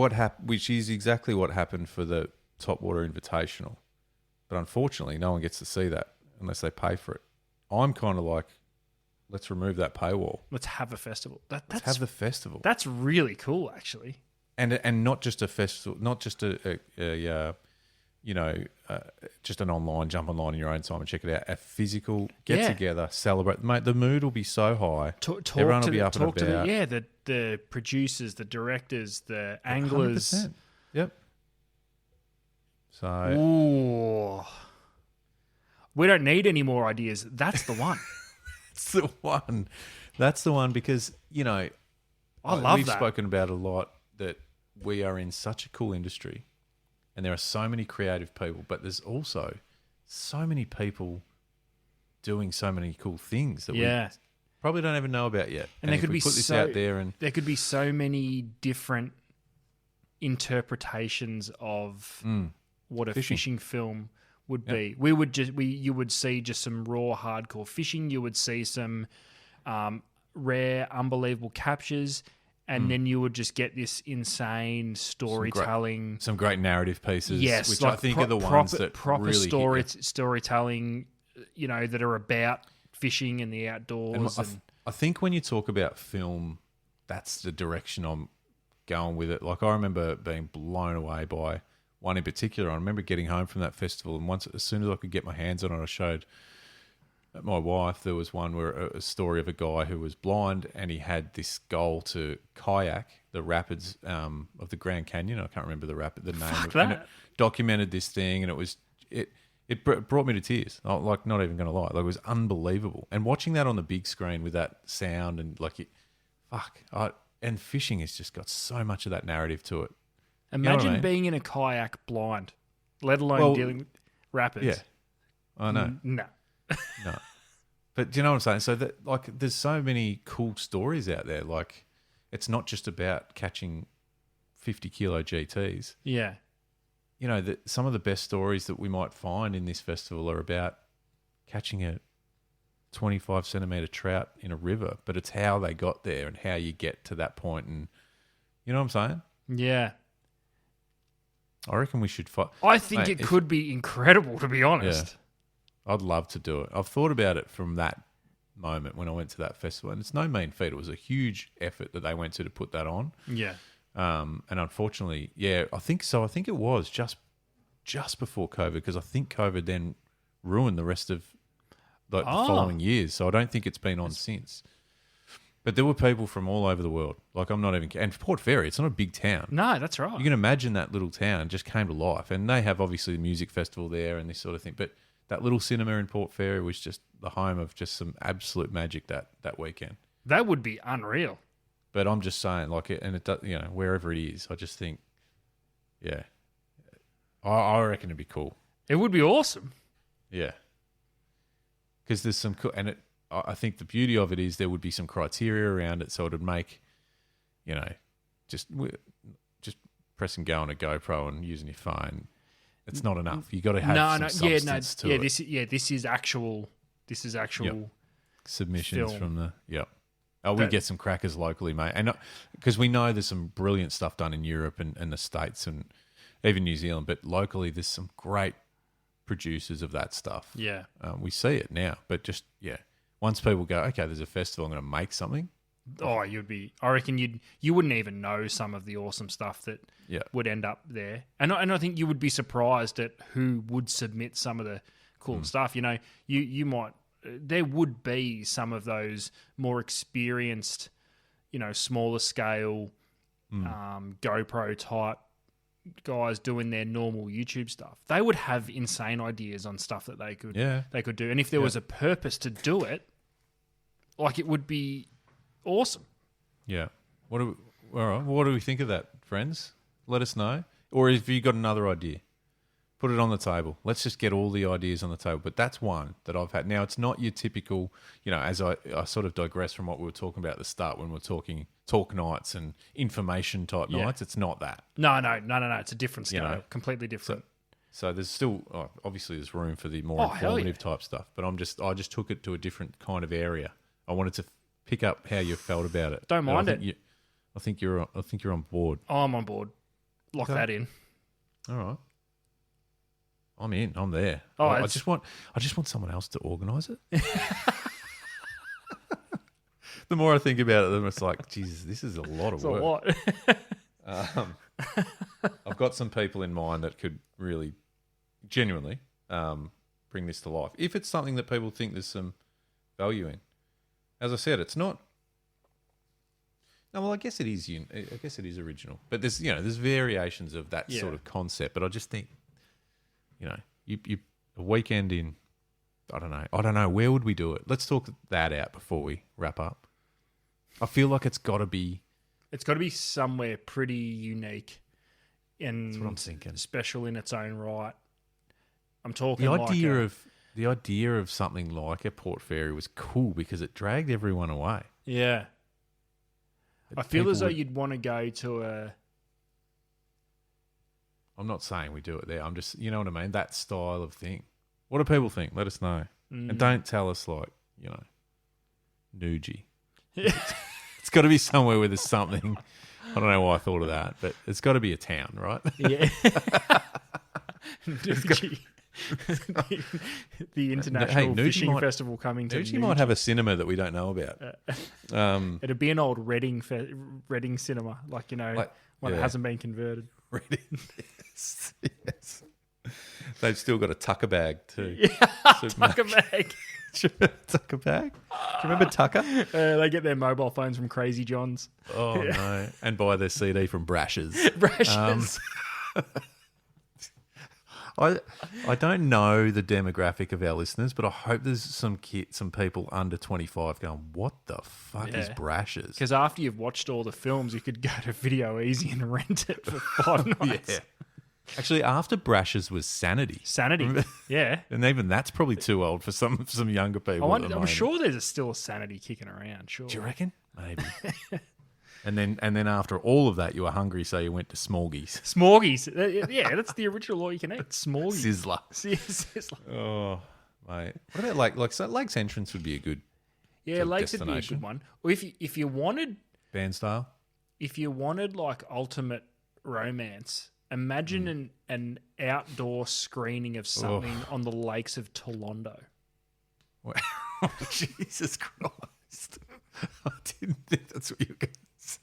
is exactly what happened for the Topwater Invitational. But unfortunately, no one gets to see that unless they pay for it. I'm kind of like, let's remove that paywall. Let's have a festival. Let's have the festival. That's really cool, actually. And not just a festival, not just just an jump online in your own time and check it out. A physical get together, celebrate. Mate, the mood will be so high. Everyone will be up and about. The producers, the directors, the anglers. 100%. Yep. So. Ooh. We don't need any more ideas. That's the one. That's the one because, I love we've that. spoken about a lot that we are in such a cool industry. And there are so many creative people, but there's also so many people doing so many cool things that we probably don't even know about yet. And there could be out there, and there could be so many different interpretations of what a fishing film would be. You would see just some raw, hardcore fishing. You would see some rare, unbelievable captures. And then you would just get this insane storytelling. Some great narrative pieces, which like I think are the ones that proper really storytelling, that are about fishing and the outdoors. I think when you talk about film, that's the direction I'm going with it. Like I remember being blown away by one in particular. I remember getting home from that festival, and as soon as I could get my hands on it, I showed my wife. There was one where a story of a guy who was blind and he had this goal to kayak the rapids of the Grand Canyon. I can't remember the name. And it documented this thing, and it brought me to tears. Like, not even going to lie, like, it was unbelievable. And watching that on the big screen with that sound and and fishing has just got so much of that narrative to it. Imagine being in a kayak blind, let alone dealing with rapids. Yeah, I know. No. No. But do you know what I'm saying? So that, like, there's so many cool stories out there. Like, it's not just about catching 50 kilo GTs. Yeah. Some of the best stories that we might find in this festival are about catching a 25 centimetre trout in a river, but it's how they got there and how you get to that point. And you know what I'm saying? Yeah. I reckon we should fight. I think it could be incredible, to be honest. Yeah. I'd love to do it. I've thought about it from that moment when I went to that festival, and it's no mean feat. It was a huge effort that they went to put that on. Yeah. And unfortunately, I think so. I think it was just before COVID, because I think COVID then ruined the rest of the following years. So I don't think it's been on since. But there were people from all over the world. Like, I'm not even... And Port Fairy, it's not a big town. No, that's right. You can imagine that little town just came to life. And they have, obviously, the music festival there and this sort of thing. But that little cinema in Port Fairy was just the home of just some absolute magic that weekend. That would be unreal. But I'm just saying, like, and it does, wherever it is, I just think, I reckon it'd be cool. It would be awesome. Yeah. Because there's some cool... And I think the beauty of it is there would be some criteria around it, so it would make, just pressing go on a GoPro and using your phone. It's not enough. You got to have substance to it. This is actual. Submissions film. from the we get some crackers locally, mate, and because we know there's some brilliant stuff done in Europe and the States and even New Zealand, but locally there's some great producers of that stuff. Yeah, we see it now, but just once people go, okay, there's a festival, I'm going to make something. Oh, I reckon you wouldn't even know some of the awesome stuff that would end up there, and I think you would be surprised at who would submit some of the cool stuff. You might. There would be some of those more experienced, smaller scale, GoPro type guys doing their normal YouTube stuff. They would have insane ideas on stuff that they could do, and if there was a purpose to do it, like it would be awesome. Yeah. All right. What do we think of that, friends? Let us know. Or if you got another idea, put it on the table. Let's just get all the ideas on the table. But that's one that I've had. Now, it's not your typical, as I sort of digress from what we were talking about at the start when we're talking talk nights and information type nights. It's not that. No. It's a different scale. Completely different. So there's still, obviously there's room for the more informative type stuff. But I just took it to a different kind of area. I wanted to pick up how you felt about it. Don't mind it. I think you're on board. Oh, I'm on board. Lock that in. All right. I'm in. I'm there. Oh, I just want someone else to organise it. The more I think about it, the more it's like, Jesus, this is a lot of work. It's a lot. I've got some people in mind that could really, genuinely, bring this to life. If it's something that people think there's some value in. As I said, it's not. No, well, I guess it is. I guess it is original, but there's variations of that sort of concept. But I just think, you a weekend in, I don't know. Where would we do it? Let's talk that out before we wrap up. I feel like it's got to be somewhere pretty unique and that's what I'm thinking. Special in its own right. I'm talking the idea of something like a Port Fairy was cool because it dragged everyone away. Yeah. I feel as though you'd want to go to a... I'm not saying we do it there. I'm just, you know what I mean? That style of thing. What do people think? Let us know. And don't tell us Nuji. It's got to be somewhere where there's something. I don't know why I thought of that, but it's got to be a town, right? Yeah. Nuji. The international fishing festival coming to Nuji might have a cinema that we don't know about. It'd be an old Reading cinema, one that hasn't been converted. Reading, yes. They've still got a tucker bag too. Yeah, tucker bag. Tucker bag? Do you remember Tucker? They get their mobile phones from Crazy John's. Oh, no. And buy their CD from Brash's. Brash's. I don't know the demographic of our listeners, but I hope there's some people under 25 going, what the fuck is Brash's? Because after you've watched all the films, you could go to Video Easy and rent it for 5 nights. Yeah. Actually, after Brash's was Sanity. Yeah. And even that's probably too old for some younger people. I'm sure there's still a Sanity kicking around. Sure. Do you reckon? Maybe. And then after all of that, you were hungry, so you went to Smorgies. Smorgies. Yeah, that's the original all you can eat. Smorgies. Sizzler. Oh, mate. What about so Lake's Entrance would be a good Lake's would be a good one. Or if you wanted... Band style? If you wanted ultimate romance... Imagine an outdoor screening of something on the lakes of Tolondo. Wow. Jesus Christ. I didn't think that's what you were going to say.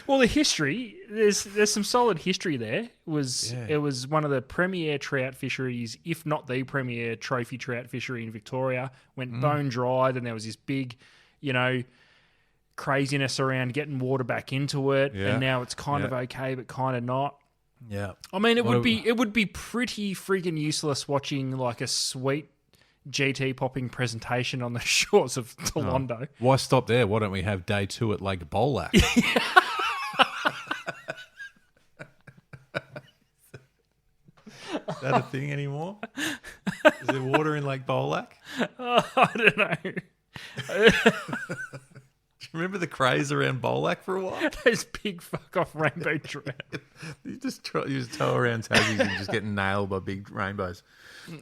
Well, the history, there's some solid history there. It was one of the premier trout fisheries, if not the premier trophy trout fishery in Victoria. Went bone dry, then there was this big, craziness around getting water back into it, and now it's kind of okay, but kind of not. Yeah, I mean, it would be pretty freaking useless watching a sweet GT popping presentation on the shores of Tolondo. Oh. Why stop there? Why don't we have day 2 at Lake Bolac? Is that a thing anymore? Is there water in Lake Bolac? I don't know. Do you remember the craze around Bolac for a while? Those big fuck off rainbow trout. You just tow around Tassies and just getting nailed by big rainbows.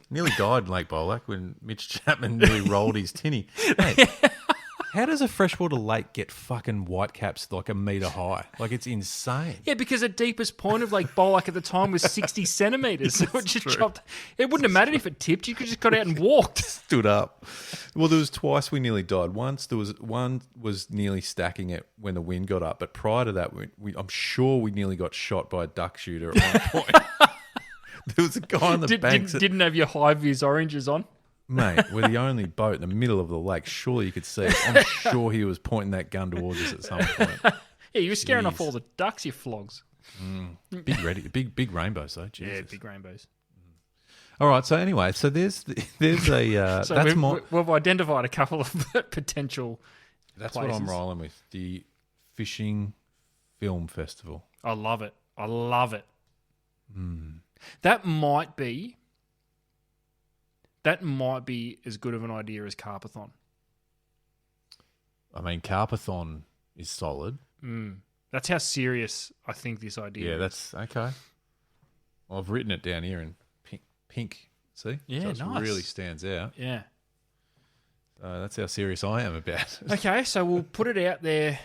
Nearly died in Lake Bolac when Mitch Chapman nearly rolled his tinny. Mate, how does a freshwater lake get fucking whitecaps like a metre high? Like, it's insane. Yeah, because the deepest point of Lake Bolac at the time was 60 centimetres. So it just chopped. It wouldn't have mattered if it tipped. You could just got out and walked. Stood up. Well, there was twice we nearly died. Once there was one was nearly stacking it when the wind got up, but prior to that, I'm sure we nearly got shot by a duck shooter at one point. There was a guy on the banks. Didn't have your high vis oranges on. Mate, we're the only boat in the middle of the lake. Surely you could see it. I'm sure he was pointing that gun towards us at some point. Yeah, you were scaring off all the ducks, you flogs. Big rainbows though. Jesus. Yeah, big rainbows. All right. So anyway, so there's a So that's we've identified a couple of potential. That's places. what I'm rolling with. The Fishing Film Festival. I love it. I love it. That might be as good of an idea as Carpathon. I mean, Carpathon is solid. That's how serious I think this idea Yeah, is. that's okay. Well, I've written it down here in pink. See? Yeah, so it nice. really stands out. Yeah. That's how serious I am about it. Okay, so we'll put it out there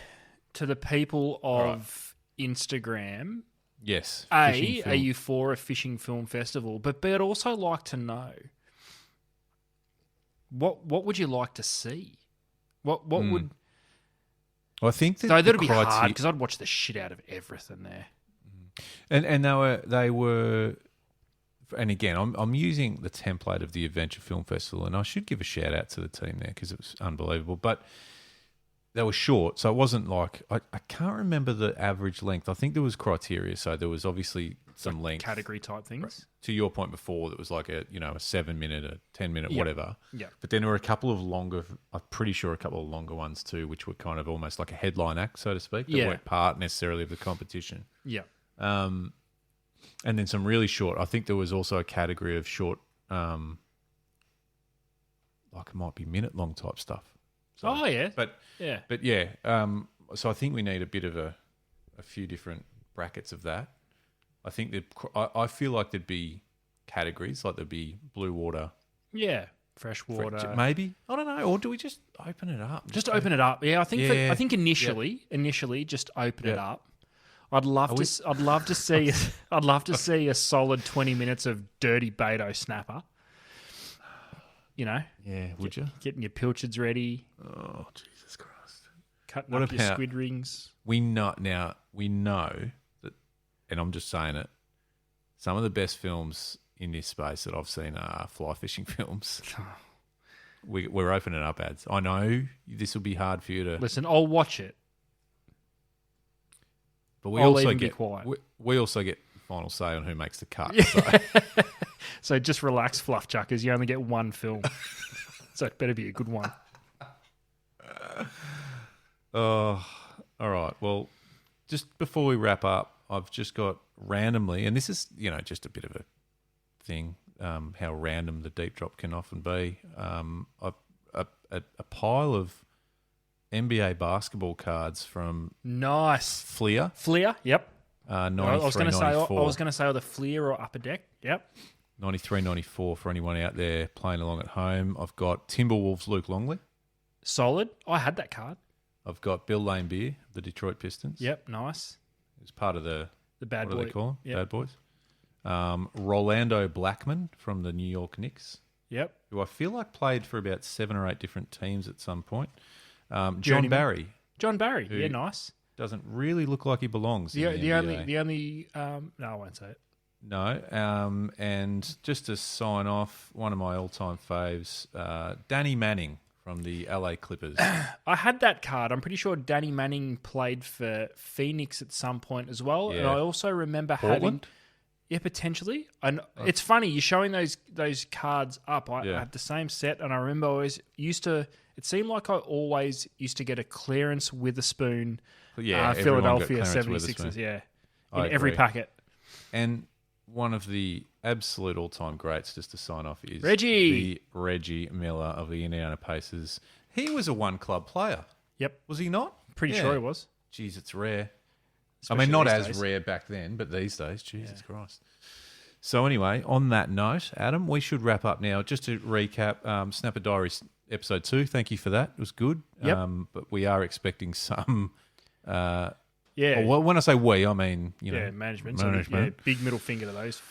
to the people of Instagram. Yes. Are film. you for a fishing film festival? But B, I'd also like to know what would you like to see? What would? I think that So that'd be hard because I'd watch the shit out of everything there. And they were, and again, I'm using the template of the Adventure Film Festival, and I should give a shout out to the team there because it was unbelievable. But they were short, so it wasn't like I can't remember the average length. I think there was criteria, so there was obviously some length Category type things. To your point before, that was like a 7-minute, a 10-minute, whatever. Yeah. But then there were a couple of longer. I'm pretty sure a couple of longer ones too, which were kind of almost like a headline act, so to speak. That weren't part necessarily of the competition. Yeah. And then some really short. I think there was also a category of short, like it might be minute-long type stuff. So, Oh yeah. But yeah. So I think we need a bit of a few different brackets of that. I think that I feel like there'd be categories, like there'd be blue water, Yeah. Freshwater. maybe. I don't know. Or do we just open it up? Just open it up. Yeah, I think. Yeah. I think initially, just open it up. I'd love to see. I'd love to see a solid 20 minutes of dirty Beto snapper. Yeah, would you? Getting your pilchards ready, Oh, Jesus Christ. cutting What up your about- squid rings. We know that, and I'm just saying it, some of the best films in this space that I've seen are fly fishing films. We're opening up ads. I know this will be hard for you to... Listen, I'll watch it. But we I'll also even be get quiet. we also get final say on who makes the cut. So. So just relax, fluff chuckers. You only get one film, so it better be a good one. Oh, all right. Well, just before we wrap up, I've just got randomly, and this is just a bit of a thing, how random the deep drop can often be. A pile of NBA basketball cards from Nice. Fleer. Fleer, yep. 93, I was going to say, I 94. was going to say either Fleer or Upper Deck. Yep. 93, 94 for anyone out there playing along at home. I've got Timberwolves Luke Longley. Solid. I had that card. I've got Bill Lane Beer, the Detroit Pistons. Yep. Nice. It's part of the bad what boy. do they call them? Yep. Bad boys. Rolando Blackman from the New York Knicks, Yep. who I feel like played for about 7 or 8 different teams at some point. John Journeyman. Barry John Barry. Yeah. Nice. doesn't really look like he belongs. in The NBA. only no, I won't say it. No. And just to sign off, one of my all-time faves, Danny Manning from the LA Clippers. I had that card. I'm pretty sure Danny Manning played for Phoenix at some point as well. And Yeah. I also remember having... Portland? Yeah, potentially. And it's funny, you're showing those cards up. I had the same set, and I remember I always used to... It seemed like I always used to get a Clarence Witherspoon Yeah, everyone got Philadelphia Clarence 76ers, Witherspoon. yeah. I In every agree. packet. And one of the absolute all-time greats, just to sign off, is Reggie. the Reggie Miller of the Indiana Pacers. He was a one-club player. Yep. Was he not? Pretty sure he was. Jeez, it's rare. Especially not these as days. rare back then, but these days, Jesus Christ. So anyway, on that note, Adam, we should wrap up now. Just to recap, Snapper Diaries episode 2, thank you for that. It was good. Yep. But we are expecting some... Yeah. well, when I say we, I mean, management. So big middle finger to those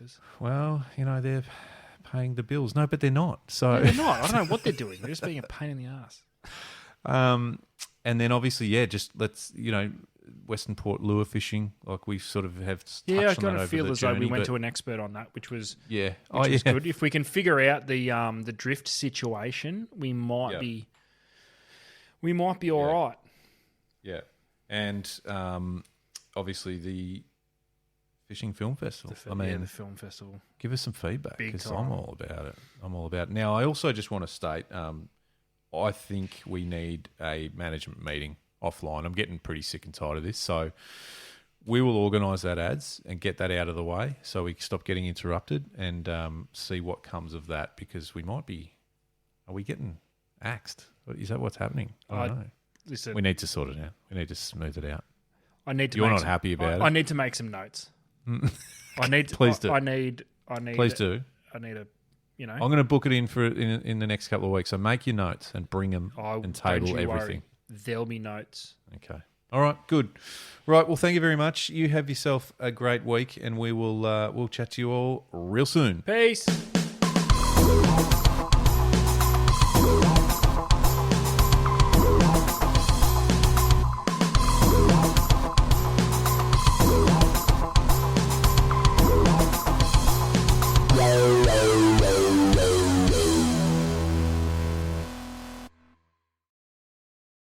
fuckers. Well, they're paying the bills. No, but they're not. So No, they're not. I don't know what they're doing. They're just being a pain in the ass. And then obviously, just let's, Western Port lure fishing, like we sort of have touched on I that kind over of feel the as though we journey, went but- to an expert on that, which was Yeah. which was good. If we can figure out the drift situation, we might be all right. Yeah. And obviously the Fishing Film Festival. The film festival. Give us some feedback Big because time. I'm all about it. Now, I also just want to state, I think we need a management meeting offline. I'm getting pretty sick and tired of this. So we will organise that ads and get that out of the way so we stop getting interrupted and see what comes of that, because we might be... Are we getting axed? Is that what's happening? I don't know. Listen, We need to sort it out. We need to smooth it out. I need to. You're make not some- happy about I it? need to make some notes. I need. Please do. I need. Please do. I need a. I'm going to book it in for in the next couple of weeks. So make your notes and bring them and don't table you everything. worry. There'll be notes. Okay. All right. Good. Right. Well, thank you very much. You have yourself a great week, and we'll chat to you all real soon. Peace.